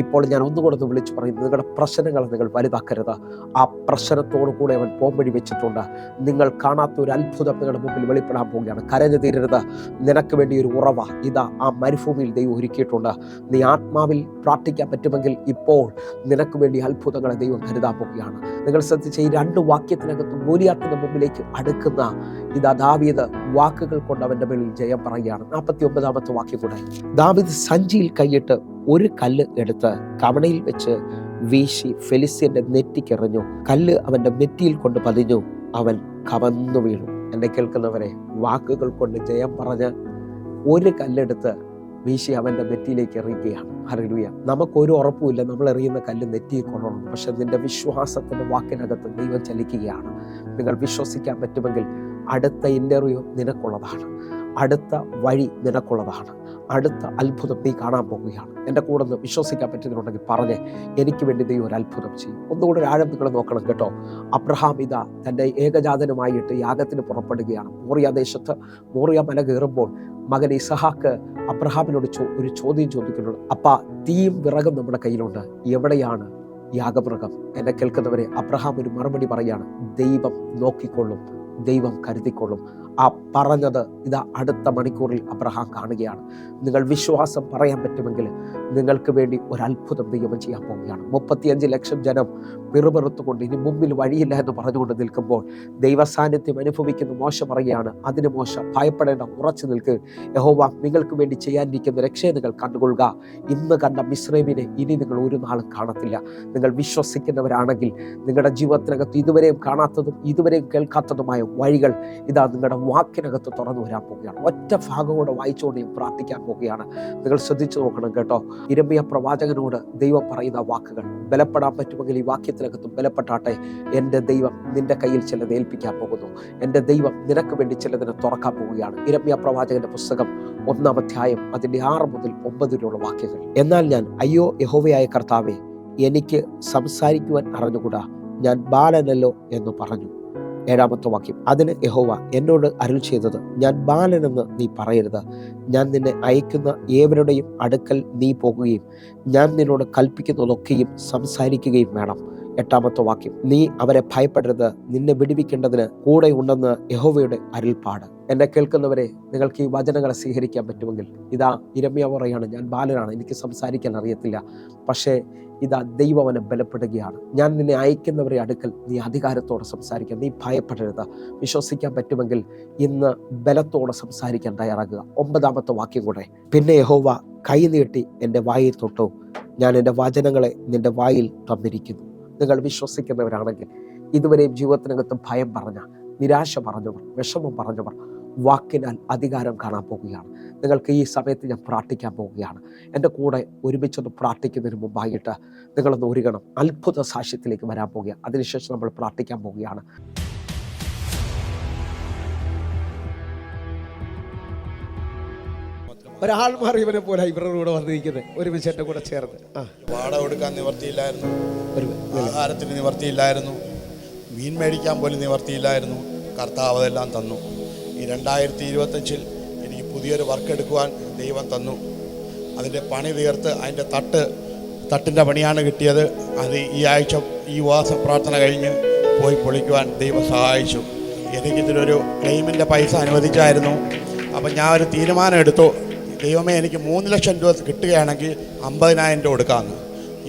ഇപ്പോൾ ഞാൻ ഒന്നുകൂടെ വിളിച്ചു പറയുന്നത്, നിങ്ങളുടെ പ്രശ്നങ്ങളെ നിങ്ങൾ വലുതാക്കരുത്. ആ പ്രശ്നത്തോടു കൂടെ അവൻ പോംവഴി വെച്ചിട്ടുണ്ട്. നിങ്ങൾ കാണാത്ത ഒരു അത്ഭുതം നിങ്ങളുടെ മുമ്പിൽ വെളിപ്പെടാൻ പോവുകയാണ്. കരഞ്ഞു തീരരുത്. നിനക്ക് വേണ്ടി ഒരു ഉറവ ഇതാ ആ മരുഭൂമിയിൽ ദൈവം ഒരുക്കിയിട്ടുണ്ട്. നീ ആത്മാവിൽ പ്രാർത്ഥിക്കാൻ പറ്റുമെങ്കിൽ ഇപ്പോൾ നിനക്ക് വേണ്ടി അത്ഭുതങ്ങളെ ദൈവം കരുതാൻ പോവുകയാണ്. നിങ്ങൾ ശ്രദ്ധിച്ച ഈ 2 വാക്യത്തിനകത്ത് ഗോലിയാത്തിന്റെ മുമ്പിലേക്ക് അടുക്കുന്ന ഇതാ ദാവീദ് വാക്കുകൾ കൊണ്ട് അവന്റെ മേലിൽ ജയം പറയുകയാണ്. 49-ാമത്തെ വാക്യം കൂടെ, ദാവീദ് സഞ്ചിയിൽ കൈയിട്ട് ഒരു കല്ല് എടുത്ത് കവണയിൽ വെച്ച് വീശി ഫെലിസ്ത്യന്റെ നെറ്റിക്കെറിഞ്ഞു. കല്ല് അവന്റെ നെറ്റിയിൽ കൊണ്ട് പതിഞ്ഞു. അവൻ കവന്നു വീണു. എന്നെ കേൾക്കുന്നവരെ, വാക്കുകൾ കൊണ്ട് ജയം പറഞ്ഞ് ഒരു കല്ലെടുത്ത് വീശി അവൻ്റെ നെറ്റിയിലേക്ക് എറിയുകയാണ്. ഹല്ലേലൂയ. നമുക്കൊരു ഉറപ്പുമില്ല നമ്മൾ എറിയുന്ന കല്ല് നെറ്റിയിൽ കൊള്ളണം. പക്ഷെ നിന്റെ വിശ്വാസത്തിൻ്റെ വാക്കിനകത്ത് ദൈവം ചലിക്കുകയാണ്. നിങ്ങൾ വിശ്വസിക്കാൻ പറ്റുമെങ്കിൽ അടുത്ത ഇൻ്റർവ്യൂ നിനക്കുള്ളതാണ്. അടുത്ത വഴി നിനക്കുള്ളതാണ്. അടുത്ത അത്ഭുതം നീ കാണാൻ പോവുകയാണ്. എൻ്റെ കൂടെ ഒന്ന് വിശ്വസിക്കാൻ പറ്റുന്നുണ്ടെങ്കിൽ പറഞ്ഞേ, എനിക്ക് വേണ്ടി ദൈവം ഒരു അത്ഭുതം ചെയ്യും. ഒന്നുകൂടെ ഒരു ആഴം നിങ്ങൾ നോക്കണം കേട്ടോ. അബ്രഹാം ഇതാ തൻ്റെ ഏകജാതനുമായിട്ട് യാഗത്തിന് പുറപ്പെടുകയാണ്. മോറിയ ദേശത്ത് മോറിയ മല കയറുമ്പോൾ മകൻ ഇസഹാക്ക് അബ്രഹാമിനോട് ഒരു ചോദ്യം ചോദിക്കുന്നുണ്ട്. അപ്പാ, തീയും വിറകും നമ്മുടെ കയ്യിലുണ്ട്, എവിടെയാണ് യാഗമൃഗം? എന്നെ കേൾക്കുന്നവരെ, അബ്രഹാം ഒരു മറുപടി പറയാണ്, ദൈവം നോക്കിക്കൊള്ളും, ദൈവം കരുതിക്കൊള്ളും. ആ പറഞ്ഞത് ഇതാ അടുത്ത മണിക്കൂറിൽ അബ്രഹാം കാണുകയാണ്. നിങ്ങൾ വിശ്വാസം പറയാൻ പറ്റുമെങ്കിൽ നിങ്ങൾക്ക് വേണ്ടി ഒരു അത്ഭുതം ദൈവം ചെയ്യാൻ പോവുകയാണ്. 35 ലക്ഷം ജനം പിറുപിറുത്തുകൊണ്ട് ഇനി മുമ്പിൽ വഴിയില്ല എന്ന് പറഞ്ഞുകൊണ്ട് നിൽക്കുമ്പോൾ ദൈവസാന്നിധ്യം അനുഭവിക്കുന്ന മോശ പറയുകയാണ്, അതിന് മോശ ഭയപ്പെടേണ്ട, ഉറച്ചു നിൽക്കുക. യഹോവ നിങ്ങൾക്ക് വേണ്ടി ചെയ്യാനിരിക്കുന്ന രക്ഷയെ നിങ്ങൾ കണ്ടുകൊള്ളുക. ഇന്ന് കണ്ട മിസ്രൈമിനെ ഇനി നിങ്ങൾ ഒരു നാളും കാണത്തില്ല. നിങ്ങൾ വിശ്വസിക്കുന്നവരാണെങ്കിൽ നിങ്ങളുടെ ജീവിതത്തിനകത്ത് ഇതുവരെയും കാണാത്തതും ഇതുവരെയും കേൾക്കാത്തതുമായ വഴികൾ ഇതാ നിങ്ങളുടെ വാക്കിനകത്ത് തുറന്നു വരാൻ പോവുകയാണ്. ഒറ്റ ഭാഗം കൂടെ വായിച്ചുകൊണ്ട് പ്രാർത്ഥിക്കാൻ പോവുകയാണ്. നിങ്ങൾ ശ്രദ്ധിച്ചു നോക്കണം കേട്ടോ. യിരെമ്യാ പ്രവാചകനോട് ദൈവം പറയുന്ന വാക്കുകൾ ബലപ്പെടാൻ പറ്റുമെങ്കിൽ ഈ വാക്യത്തിനകത്ത് ബലപ്പെട്ടാട്ടെ. എൻ്റെ ദൈവം നിന്റെ കയ്യിൽ ചിലത് ഏൽപ്പിക്കാൻ പോകുന്നു. എൻ്റെ ദൈവം നിനക്ക് വേണ്ടി ചിലതിനെ തുറക്കാൻ പോവുകയാണ്. യിരെമ്യാ പ്രവാചകന്റെ പുസ്തകം 1-ാം അധ്യായം അതിൻ്റെ 6 മുതൽ 9 വരെയുള്ള വാക്യങ്ങൾ. എന്നാൽ ഞാൻ, അയ്യോ യഹോവയായ കർത്താവേ, എനിക്ക് സംസാരിക്കുവാൻ അറിഞ്ഞുകൂടാ, ഞാൻ ബാലനല്ലോ എന്ന് പറഞ്ഞു. 7-ാമത്തെ വാക്യം, അതിന് യഹോവ എന്നോട് അരുൾ ചെയ്തത്, ഞാൻ ബാലനെന്ന് നീ പറയരുത്. ഞാൻ നിന്നെ അയക്കുന്ന ഏവരുടെയും അടുക്കൽ നീ പോകുകയും ഞാൻ നിന്നോട് കൽപ്പിക്കുന്നതൊക്കെയും സംസാരിക്കുകയും വേണം. 8-ാമത്തെ വാക്യം, നീ അവരെ ഭയപ്പെടരുത്, നിന്നെ വിടുവിക്കേണ്ടതിന് കൂടെ ഉണ്ടെന്ന് യഹോവയുടെ അരുൾപ്പാട്. എന്നെ കേൾക്കുന്നവരെ, നിങ്ങൾക്ക് ഈ വചനങ്ങളെ സ്വീകരിക്കാൻ പറ്റുമെങ്കിൽ ഇതാ യിരെമ്യാ പറയാണ്, ഞാൻ ബാലനാണ്, എനിക്ക് സംസാരിക്കാൻ അറിയത്തില്ല, പക്ഷേ ഇതാ ദൈവം അവനെ ബലപ്പെടുകയാണ്. ഞാൻ നിന്നെ അയക്കുന്നവരെ അടുക്കൽ നീ അധികാരത്തോടെ സംസാരിക്കുക, നീ ഭയപ്പെടരുത്. വിശ്വസിക്കാൻ പറ്റുമെങ്കിൽ ഇന്ന് ബലത്തോടെ സംസാരിക്കാൻ തയ്യാറാകുക. 9-ാമത്തെ വാക്യം കൂടെ, പിന്നെ യഹോവ കൈ നീട്ടി എൻ്റെ വായിൽ തൊട്ടു, ഞാൻ എൻ്റെ വചനങ്ങളെ നിൻ്റെ വായിൽ തന്നിരിക്കുന്നു. നിങ്ങൾ വിശ്വസിക്കുന്നവരാണെങ്കിൽ ഇതുവരെയും ജീവിതത്തിനകത്ത് ഭയം പറഞ്ഞ, നിരാശ പറഞ്ഞവർ, വിഷമം പറഞ്ഞവർ വാക്കിനാൽ അധികാരം കാണാൻ പോവുകയാണ്. നിങ്ങൾക്ക് ഈ സമയത്ത് ഞാൻ പ്രാർത്ഥിക്കാൻ പോവുകയാണ്. എൻ്റെ കൂടെ ഒരുമിച്ചൊന്ന് പ്രാർത്ഥിക്കുന്നതിന് മുമ്പായിട്ട് നിങ്ങളൊന്ന് ഒരുങ്ങണം. അത്ഭുത സാക്ഷ്യത്തിലേക്ക് വരാൻ പോവുക. അതിനുശേഷം നമ്മൾ പ്രാർത്ഥിക്കാൻ പോവുകയാണ്. ഒരാൾ മാറി ഇവനെ പോലെ ഇവരുടെ കൂടെ വന്നിരിക്കുന്നത് ഒരുമിച്ച് എൻ്റെ കൂടെ ചേർന്ന്. വാടക കൊടുക്കാൻ നിവർത്തിയില്ലായിരുന്നു, ആഹാരത്തിന് നിവർത്തിയില്ലായിരുന്നു, മീൻ മേടിക്കാൻ പോലും നിവർത്തിയില്ലായിരുന്നു. കർത്താവ് അതെല്ലാം തന്നു. ഈ 2025 എനിക്ക് പുതിയൊരു വർക്ക് എടുക്കുവാൻ ദൈവം തന്നു. അതിൻ്റെ പണി തീർത്ത് അതിൻ്റെ തട്ടിൻ്റെ പണിയാണ് കിട്ടിയത്. അത് ഈ ആഴ്ച ഈ ഉപവാസ പ്രാർത്ഥന കഴിഞ്ഞ് പോയി പൊളിക്കുവാൻ ദൈവം സഹായിച്ചു. എനിക്കിതിലൊരു ക്ലെയിമിൻ്റെ പൈസ അനുവദിച്ചായിരുന്നു. അപ്പം ഞാൻ ഒരു തീരുമാനം എടുത്തു, ദൈവമേ എനിക്ക് 3 ലക്ഷം രൂപ കിട്ടുകയാണെങ്കിൽ 50,000 രൂപ കൊടുക്കാമെന്ന്.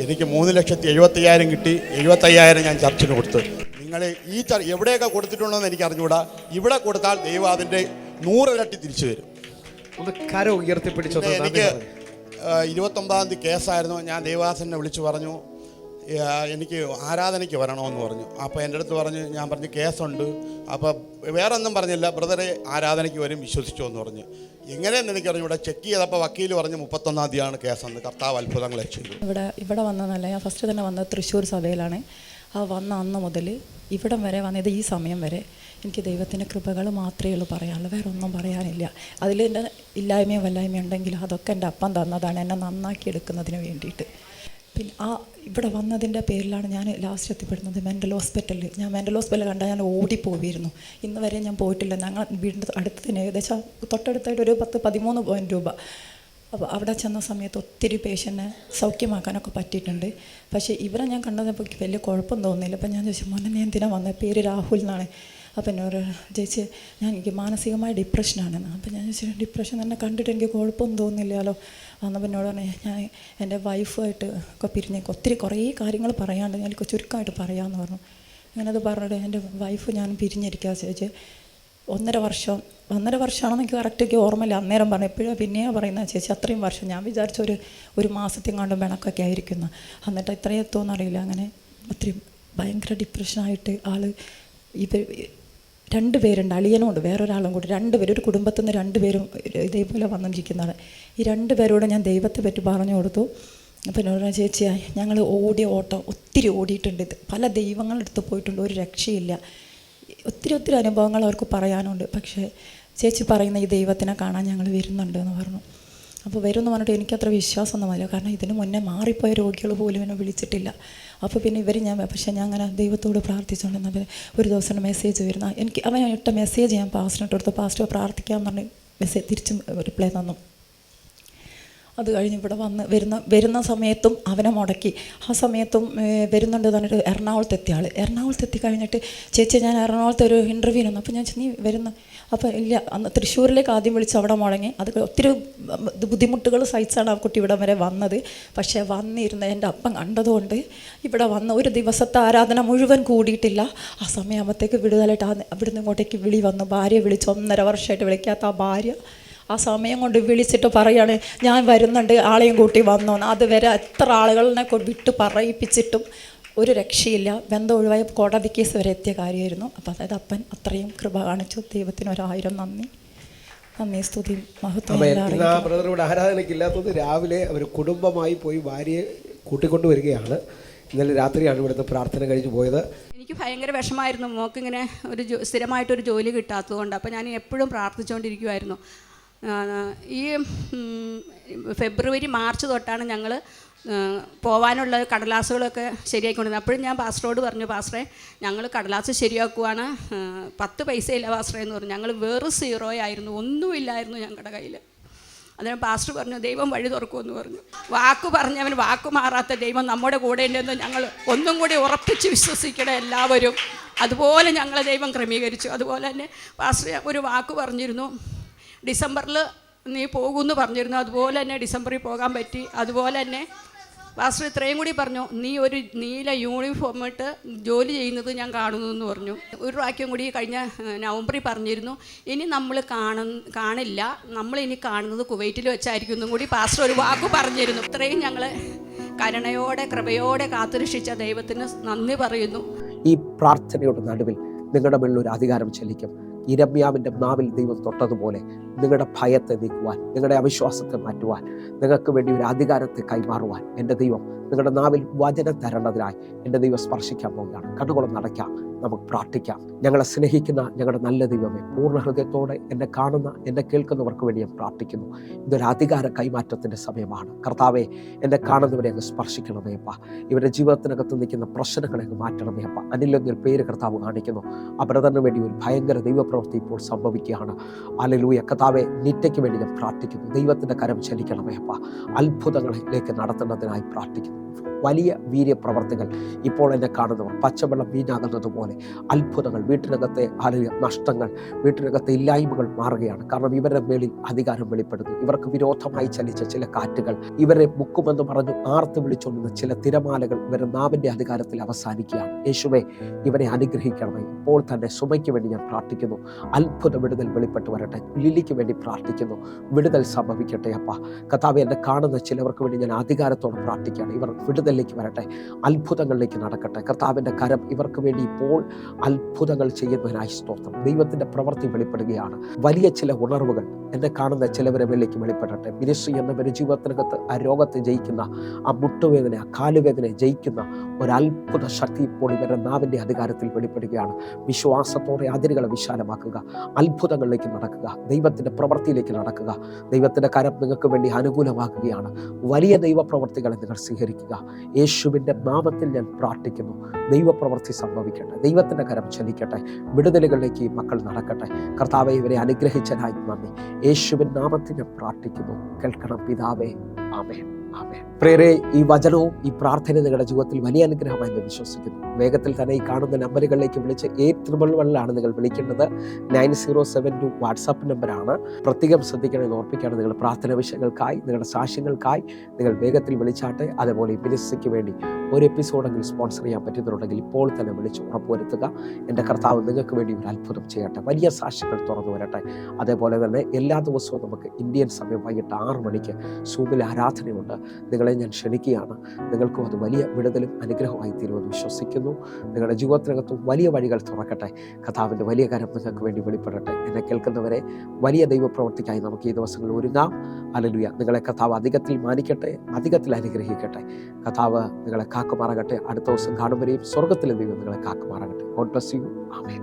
എനിക്ക് 3,70,75,000 കിട്ടി. 75,000 ഞാൻ ചർച്ചിന് കൊടുത്തു. നിങ്ങൾ ഈ എവിടെയൊക്കെ കൊടുത്തിട്ടുണ്ടോയെന്ന് എനിക്ക് അറിഞ്ഞുകൂടാ. ഇവിടെ കൊടുത്താൽ ദൈവം അതിൻ്റെ 100 ഇരട്ടി തിരിച്ചു തരും. ഒന്ന് കരം ഉയർത്തിപ്പിടിച്ചോ. എനിക്ക് 29-ാം തീയതി കേസായിരുന്നു. ഞാൻ ദേവദാസനെ വിളിച്ചു പറഞ്ഞു, എനിക്ക് ആരാധനയ്ക്ക് വരണമെന്ന് പറഞ്ഞു. അപ്പോൾ എൻ്റെ അടുത്ത് പറഞ്ഞു, ഞാൻ പറഞ്ഞു കേസുണ്ട്. അപ്പോൾ വേറെ ഒന്നും പറഞ്ഞില്ല, ബ്രദറെ ആരാധനയ്ക്ക് വരും, വിശ്വസിച്ചോ എന്ന് പറഞ്ഞു. എങ്ങനെയെന്ന് എനിക്കറിഞ്ഞു. ഇവിടെ ചെക്ക് ചെയ്തപ്പോൾ വക്കീൽ പറഞ്ഞു 31-ാം തീയതിയാണ് കേസെന്ന്. കർത്താവ് അത്ഭുതങ്ങളെ ചെയ്തു. ഇവിടെ വന്നതല്ല, ഞാൻ ഫസ്റ്റ് തന്നെ വന്നത് തൃശ്ശൂർ സഭയിലാണ്. ആ വന്ന അന്ന് മുതൽ ഇവിടം വരെ വന്നത് ഈ സമയം വരെ എനിക്ക് ദൈവത്തിൻ്റെ കൃപകൾ മാത്രമേ ഉള്ളൂ പറയാനുള്ളൂ, വേറെ ഒന്നും പറയാനില്ല. അതിൽ എൻ്റെ ഇല്ലായ്മയോ വല്ലായ്മയോ ഉണ്ടെങ്കിലും അതൊക്കെ എൻ്റെ അപ്പം തന്നതാണ് എന്നെ നന്നാക്കി എടുക്കുന്നതിന് വേണ്ടിയിട്ട്. പിന്നെ ഇവിടെ വന്നതിൻ്റെ പേരിലാണ് ഞാൻ ലാസ്റ്റ് എത്തിപ്പെടുന്നത് മെൻ്റൽ ഹോസ്പിറ്റലിൽ. ഞാൻ മെൻ്റൽ ഹോസ്പിറ്റലിൽ കണ്ടാൽ ഞാൻ ഓടിപ്പോയിരുന്നു. ഇന്ന് വരെ ഞാൻ പോയിട്ടില്ല. ഞങ്ങൾ വീടിൻ്റെ അടുത്ത് തന്നെ ഏകദേശം തൊട്ടടുത്തായിട്ട് ഒരു 10-13 രൂപ. അപ്പോൾ അവിടെ ചെന്ന സമയത്ത് ഒത്തിരി പേഷ്യൻറ്റിനെ സൗഖ്യമാക്കാനൊക്കെ പറ്റിയിട്ടുണ്ട്. പക്ഷേ ഇവരെ ഞാൻ കണ്ടപ്പോൾ വലിയ കുഴപ്പം തോന്നിയില്ല. അപ്പം ഞാൻ ചോദിച്ചു, മോനെ നീ എന്തിനാ വന്നത്? പേര് രാഹുൽ എന്നാണ്. അപ്പം എന്നോട് ചേച്ചി എനിക്ക് മാനസികമായ ഡിപ്രഷനാണെന്ന്. അപ്പം ഞാൻ ചോദിച്ചു, ഡിപ്രഷൻ തന്നെ കണ്ടിട്ട് എനിക്ക് കുഴപ്പമൊന്നും തോന്നില്ലല്ലോ. അന്നപ്പം എന്നോട് പറഞ്ഞു, ഞാൻ എൻ്റെ വൈഫുമായിട്ട് ഒക്കെ പിരിഞ്ഞേക്ക് കുറേ കാര്യങ്ങൾ പറയാണ്ട് എനിക്ക് ചുരുക്കമായിട്ട് പറയാമെന്ന് പറഞ്ഞു. അങ്ങനെ അത് പറഞ്ഞിട്ട് എൻ്റെ വൈഫ് ഞാൻ പിരിഞ്ഞിരിക്കുക ചേച്ചി 1.5 വർഷമാണെന്ന് എനിക്ക് കറക്റ്റ് ഓർമ്മയില്ല. അന്നേരം പറഞ്ഞു, എപ്പോഴും പിന്നെയാണ് പറയുന്നത് ചേച്ചി അത്രയും വർഷം. ഞാൻ വിചാരിച്ച ഒരു മാസത്തെങ്ങാണ്ടും പിണക്കൊക്കെ ആയിരിക്കുന്നു. എന്നിട്ട് ഇത്രയും എത്തുമെന്നറിയില്ല. അങ്ങനെ ഒത്തിരി ഭയങ്കര ഡിപ്രഷനായിട്ട് ഇവർ 2 പേരുണ്ട്, അളിയനുമുണ്ട് വേറൊരാളും കൂടി. 2 പേര്, ഒരു കുടുംബത്തിൽ നിന്ന് 2 പേരും ഇതേപോലെ വന്നിരിക്കുന്നതാണ്. ഈ 2 പേരോട് ഞാൻ ദൈവത്തെ പറ്റി പറഞ്ഞു കൊടുത്തു. അപ്പം എന്നോട് ചേച്ചിയായി ഞങ്ങൾ ഓടിയ ഓട്ടം ഒത്തിരി ഓടിയിട്ടുണ്ട്, പല ദൈവങ്ങളെടുത്ത് പോയിട്ടുണ്ട്, ഒരു രക്ഷയില്ല. ഒത്തിരി അനുഭവങ്ങൾ അവർക്ക് പറയാനുണ്ട്. പക്ഷേ ചേച്ചി പറയുന്ന ഈ ദൈവത്തിനെ കാണാൻ ഞങ്ങൾ വരുന്നുണ്ട് എന്ന് പറഞ്ഞു. അപ്പോൾ വരുമെന്ന് പറഞ്ഞിട്ട് എനിക്കത്ര വിശ്വാസമൊന്നുമില്ല. കാരണം ഇതിന് മുന്നേ മാറിപ്പോയ രോഗികൾ പോലും എന്നെ വിളിച്ചിട്ടില്ല. അപ്പോൾ പിന്നെ പക്ഷേ ഞാൻ അങ്ങനെ ദൈവത്തോട് പ്രാർത്ഥിച്ചുകൊണ്ടിരുന്നത് ഒരു ദിവസം മെസ്സേജ് വരുന്ന അവൻ ഇട്ട മെസ്സേജ് ഞാൻ പാസ്റ്ററിട്ട് കൊടുത്തു. പാസ്റ്റർ പ്രാർത്ഥിക്കാമെന്ന് പറഞ്ഞ് തിരിച്ചും റിപ്ലൈ തന്നു. അത് കഴിഞ്ഞ് ഇവിടെ വരുന്ന സമയത്തും അവനെ മുടക്കി. ആ സമയത്തും വരുന്നുണ്ട് പറഞ്ഞിട്ട് എറണാകുളത്തെത്തി കഴിഞ്ഞിട്ട് ചേച്ചി ഞാൻ എറണാകുളത്ത് ഒരു ഇൻ്റർവ്യൂ വന്നു. അപ്പോൾ ഞാൻ നീ വരുന്ന അപ്പോൾ ഇല്ല, അന്ന് തൃശ്ശൂരിലേക്ക് ആദ്യം വിളിച്ച് അവിടെ മുടങ്ങി. അത് ഒത്തിരി ബുദ്ധിമുട്ടുകൾ സഹിച്ചാണ് ആ കുട്ടി ഇവിടെ വരെ വന്നത്. പക്ഷേ വന്നിരുന്ന എൻ്റെ അപ്പം കണ്ടതുകൊണ്ട് ഇവിടെ ഒരു ദിവസത്തെ ആരാധന മുഴുവൻ കൂടിയിട്ടില്ല. ആ സമയമാകുമ്പോഴത്തേക്ക് വിടുതലായിട്ട് അവിടുന്ന് ഇങ്ങോട്ടേക്ക് വിളി വന്നു. ഭാര്യയെ വിളിച്ച് 1.5 വർഷമായിട്ട് വിളിക്കാത്ത ആ ഭാര്യ ആ സമയം കൊണ്ട് വിളിച്ചിട്ട് പറയാണ്, ഞാൻ വരുന്നുണ്ട്, ആളെയും കൂട്ടി വന്നോന്ന്. അതുവരെ എത്ര ആളുകളെ വിട്ട് പറയിപ്പിച്ചിട്ടും ഒരു രക്ഷയില്ല. ബന്ധം ഒഴിവായ കോടതി കേസ് വരെ എത്തിയ കാര്യമായിരുന്നു. അപ്പോൾ അതായത് അപ്പൻ അത്രയും കൃപ കാണിച്ചു. ദൈവത്തിന് 1000 നന്ദി സ്തുതി മഹത്വം. ബ്രദറിവിടെ ആരാധനയ്ക്കില്ലാത്തത് രാവിലെ അവർ കുടുംബമായി പോയി ഭാര്യയെ കൂട്ടിക്കൊണ്ട് വരികയാണ്. ഇന്നലെ രാത്രിയാണ് ഇവിടുത്തെ പ്രാർത്ഥന കഴിഞ്ഞ് പോയത്. എനിക്ക് ഭയങ്കര വിഷമായിരുന്നു, മോക്കിങ്ങനെ സ്ഥിരമായിട്ടൊരു ജോലി കിട്ടാത്തതുകൊണ്ട്. അപ്പോൾ ഞാൻ എപ്പോഴും പ്രാർത്ഥിച്ചുകൊണ്ടിരിക്കുമായിരുന്നു. ഈ ഫെബ്രുവരി മാർച്ച് തൊട്ടാണ് ഞങ്ങൾ പോവാനുള്ള കടലാസുകളൊക്കെ ശരിയാക്കിക്കൊണ്ടിരുന്നത്. അപ്പോഴും ഞാൻ പാസ്റ്ററോട് പറഞ്ഞു, പാസ്റ്ററെ ഞങ്ങൾ കടലാസ് ശരിയാക്കുവാണ്, 10 പൈസയില്ല പാസ്റ്ററെ എന്ന് പറഞ്ഞു. ഞങ്ങൾ വെറും 0 ആയിരുന്നു, ഒന്നുമില്ലായിരുന്നു ഞങ്ങളുടെ കയ്യിൽ. അന്നേരം പാസ്റ്റർ പറഞ്ഞു, ദൈവം വഴി തുറക്കുമെന്ന് പറഞ്ഞു. വാക്ക് പറഞ്ഞവൻ വാക്ക് മാറാത്ത ദൈവം നമ്മുടെ കൂടെ ഉണ്ടെന്ന് ഞങ്ങൾ ഒന്നും കൂടി ഉറപ്പിച്ച് വിശ്വസിക്കണം എല്ലാവരും. അതുപോലെ ഞങ്ങളെ ദൈവം ക്രമീകരിച്ചു. അതുപോലെ തന്നെ പാസ്റ്റർ ഒരു വാക്ക് പറഞ്ഞിരുന്നു, ഡിസംബറിൽ നീ പോകുമെന്ന് പറഞ്ഞിരുന്നു. അതുപോലെ തന്നെ ഡിസംബറിൽ പോകാൻ പറ്റി. അതുപോലെ തന്നെ പാസ്റ്റർ ഇത്രയും കൂടി പറഞ്ഞു, നീ ഒരു നീല യൂണിഫോം ഇട്ട് ജോലി ചെയ്യുന്നത് ഞാൻ കാണുന്നു എന്ന് പറഞ്ഞു. ഒരു വാക്യം കൂടി കഴിഞ്ഞ നവംബറിൽ പറഞ്ഞിരുന്നു, ഇനി നമ്മൾ കാണില്ല, നമ്മളിനി കാണുന്നത് കുവൈറ്റിൽ വെച്ചായിരിക്കും എന്നും കൂടി പാസ്റ്റർ ഒരു വാക്ക് പറഞ്ഞിരുന്നു. ഇത്രയും ഞങ്ങൾ കരുണയോടെ കൃപയോടെ കാത്തുരക്ഷിച്ച ദൈവത്തിന് നന്ദി പറയുന്നു. ഈ പ്രാർത്ഥനയുടെ നടുവിൽ നിങ്ങളുടെ മുകളിൽ ഒരു അധികാരം ചെല്ലിക്കും. ഇരമ്യാവിൻ്റെ നാവിൽ ദൈവം തൊട്ടതുപോലെ നിങ്ങളുടെ ഭയത്തെ നീക്കുവാൻ, നിങ്ങളുടെ അവിശ്വാസത്തെ മാറ്റുവാൻ, നിങ്ങൾക്ക് വേണ്ടി ഒരു അധികാരത്തെ കൈമാറുവാൻ എൻ്റെ ദൈവം നിങ്ങളുടെ നാവിൽ വചനം തരേണ്ടതിനായി എൻ്റെ ദൈവം സ്പർശിക്കാൻ പോവുകയാണ്. കണ്ണുകളും നടക്കാം, നമുക്ക് പ്രാർത്ഥിക്കാം. ഞങ്ങളെ സ്നേഹിക്കുന്ന ഞങ്ങളുടെ നല്ല ദൈവമേ, പൂർണ്ണ ഹൃദയത്തോടെ എന്നെ കാണുന്ന എന്നെ കേൾക്കുന്നവർക്ക് വേണ്ടി ഞാൻ പ്രാർത്ഥിക്കുന്നു. ഇതൊരു അധികാര കൈമാറ്റത്തിൻ്റെ സമയമാണ്. കർത്താവെ, എന്നെ കാണുന്നവരെ അങ്ങ് സ്പർശിക്കണമേ അപ്പ. ഇവരുടെ ജീവിതത്തിനകത്ത് നിൽക്കുന്ന പ്രശ്നങ്ങളെ അങ്ങ് മാറ്റണമേ അപ്പ. അനിലെന്നൊരു പേര് കർത്താവ് കാണിക്കുന്നു. ആ ബ്രദറിന് വേണ്ടി ഒരു ഭയങ്കര ദൈവപ്രവൃത്തി ഇപ്പോൾ സംഭവിക്കുകയാണ്. ഹല്ലേലൂയ. കർത്താവെ, നിത്യയ്ക്ക് വേണ്ടി ഞാൻ പ്രാർത്ഥിക്കുന്നു. ദൈവത്തിൻ്റെ കരം ചലിക്കണമേ അപ്പ. അത്ഭുതങ്ങളിലേക്ക് നടത്തുന്നതിനായി പ്രാർത്ഥിക്കുന്നു. വലിയ വീര്യപ്രവർത്തികൾ ഇപ്പോൾ എന്നെ കാണുന്നവർ പച്ചവെള്ളം വീഞ്ഞാകുന്നത് പോലെ കർത്താവെ. അത്ഭുതങ്ങൾ, വീട്ടിനകത്തെ നഷ്ടങ്ങൾ, വീട്ടിനകത്തെ ഇല്ലായ്മകൾ മാറുകയാണ്. കാരണം ഇവരുടെ മേളിൽ അധികാരം വെളിപ്പെടുന്നു. ഇവർക്ക് വിരോധമായി ചലിച്ച ചില കാറ്റുകൾ, ഇവരെ മുക്കുമെന്ന് പറഞ്ഞു ആർത്ത് വിളിച്ചുകൊണ്ടുന്ന ചില തിരമാലകൾ ഇവരുടെ നാവിൻ്റെ അധികാരത്തിൽ അവസാനിക്കുകയാണ്. യേശുവേ, ഇവരെ അനുഗ്രഹിക്കണമേ. ഇപ്പോൾ തന്നെ സുമയ്ക്ക് വേണ്ടി ഞാൻ പ്രാർത്ഥിക്കുന്നു. അത്ഭുത വിടുതൽ വെളിപ്പെട്ട് വരട്ടെ. ലില്ലിക്ക് വേണ്ടി പ്രാർത്ഥിക്കുന്നു. വിടുതൽ സംഭവിക്കട്ടെ അപ്പ. കർത്താവെ, എന്നെ കാണുന്ന ചിലവർക്ക് വേണ്ടി ഞാൻ അധികാരത്തോടെ പ്രാർത്ഥിക്കുകയാണ്. ഇവർ വിടുതലിലേക്ക് വരട്ടെ, അത്ഭുതങ്ങളിലേക്ക് നടക്കട്ടെ. കർത്താവിൻ്റെ കരം ഇവർക്ക് വേണ്ടി ഇപ്പോൾ അത്ഭുതങ്ങൾ ചെയ്യുന്നതിനായി സ്തോത്രം. ദൈവത്തിൻ്റെ പ്രവൃത്തി വെളിപ്പെടുകയാണ്. വലിയ ചില ഉണർവുകൾ എന്നെ കാണുന്ന ചിലവരെ മേലേക്ക് വെളിപ്പെടട്ടെ. മിനിസ്ട്രി എന്ന ജീവിതത്തിനകത്ത് ആ രോഗത്തെ ജയിക്കുന്ന, ആ മുട്ടുവേദന, ആ കാലുവേദനയെ ജയിക്കുന്ന ഒരത്ഭുത ശക്തി ഇപ്പോൾ ഇവരുടെ നാവിൻ്റെ അധികാരത്തിൽ വെളിപ്പെടുകയാണ്. വിശ്വാസത്തോടെ അതിരുകളെ വിശാലമാക്കുക, അത്ഭുതങ്ങളിലേക്ക് നടക്കുക, ദൈവത്തിൻ്റെ പ്രവൃത്തിയിലേക്ക് നടക്കുക. ദൈവത്തിൻ്റെ കരം നിങ്ങൾക്ക് വേണ്ടി അനുകൂലമാക്കുകയാണ്. വലിയ ദൈവപ്രവൃത്തികളെ നിങ്ങൾ സ്വീകരിക്കുക. യേശുവിൻ്റെ നാമത്തിൽ ഞാൻ പ്രാർത്ഥിക്കുന്നു. ദൈവപ്രവൃത്തി സംഭവിക്കട്ടെ, ദൈവത്തിൻ്റെ കരം ചലിക്കട്ടെ, വിടുതലുകളിലേക്ക് മക്കൾ നടക്കട്ടെ. കർത്താവെ, ഇവരെ അനുഗ്രഹിച്ചതിനായി നന്ദി. യേശുവിൻ നാമത്തിൽ ഞാൻ പ്രാർത്ഥിക്കുന്നു. കേൾക്കണം പിതാവേ. ആമേൻ. പ്രിയരേ, ഈ വചനവും ഈ പ്രാർത്ഥനയും നിങ്ങളുടെ ജീവിതത്തിൽ വലിയ അനുഗ്രഹമായി ഞാൻ വിശ്വസിക്കുന്നു. വേഗത്തിൽ തന്നെ ഈ കാണുന്ന നമ്പറുകളിലേക്ക് വിളിച്ച് 811 നിങ്ങൾ വിളിക്കേണ്ടത്. 907 വാട്സാപ്പ് നമ്പറാണ്. പ്രത്യേകം ശ്രദ്ധിക്കണമെന്ന് ഓർപ്പിക്കുകയാണ്. നിങ്ങൾ പ്രാർത്ഥന വിഷയങ്ങൾക്കായി, നിങ്ങളുടെ സാക്ഷ്യങ്ങൾക്കായി നിങ്ങൾ വേഗത്തിൽ വിളിച്ചാട്ടെ. അതേപോലെ ഈ മിനിസ്ട്രിക്ക് വേണ്ടി ഒരു എപ്പിസോഡെങ്കിലും സ്പോൺസർ ചെയ്യാൻ പറ്റുന്നുണ്ടെങ്കിൽ ഇപ്പോൾ തന്നെ വിളിച്ച് ഉറപ്പുവരുത്തുക. എൻ്റെ കർത്താവ് നിങ്ങൾക്ക് വേണ്ടി ഒരു അത്ഭുതം ചെയ്യട്ടെ. വലിയ സാക്ഷ്യങ്ങൾ തുറന്നു വരട്ടെ. അതേപോലെ തന്നെ എല്ലാ ദിവസവും നമുക്ക് ഇന്ത്യൻ സമയം വൈകിട്ട് 6 മണിക്ക് സൂമിൽ ആരാധനയുണ്ട്. നിങ്ങളെ ഞാൻ ക്ഷണിക്കുകയാണ്. നിങ്ങൾക്കും അത് വലിയ വിടുതലും അനുഗ്രഹമായി തീരുമെന്ന് വിശ്വസിക്കുന്നു. നിങ്ങളുടെ ജീവിതത്തിനകത്തും വലിയ വഴികൾ തുറക്കട്ടെ. കർത്താവിൻ്റെ വലിയ കരം നിങ്ങൾക്ക് വേണ്ടി വെളിപ്പെടട്ടെ. എന്നെ കേൾക്കുന്നവരെ, വലിയ ദൈവപ്രവൃത്തിക്കായി നമുക്ക് ഈ ദിവസങ്ങളിൽ ഒരുങ്ങാം. ഹല്ലേലൂയ. നിങ്ങളെ കർത്താവ് അധികത്തിൽ മാനിക്കട്ടെ, അധികത്തിൽ അനുഗ്രഹിക്കട്ടെ. കർത്താവ് നിങ്ങളെ കാക്കുമാറാകട്ടെ. അടുത്ത ദിവസം കാണും വരെയും സ്വർഗ്ഗത്തിലെ ദൈവം നിങ്ങളെ കാക്കുമാറാകട്ടെ. God bless you. ആമേൻ.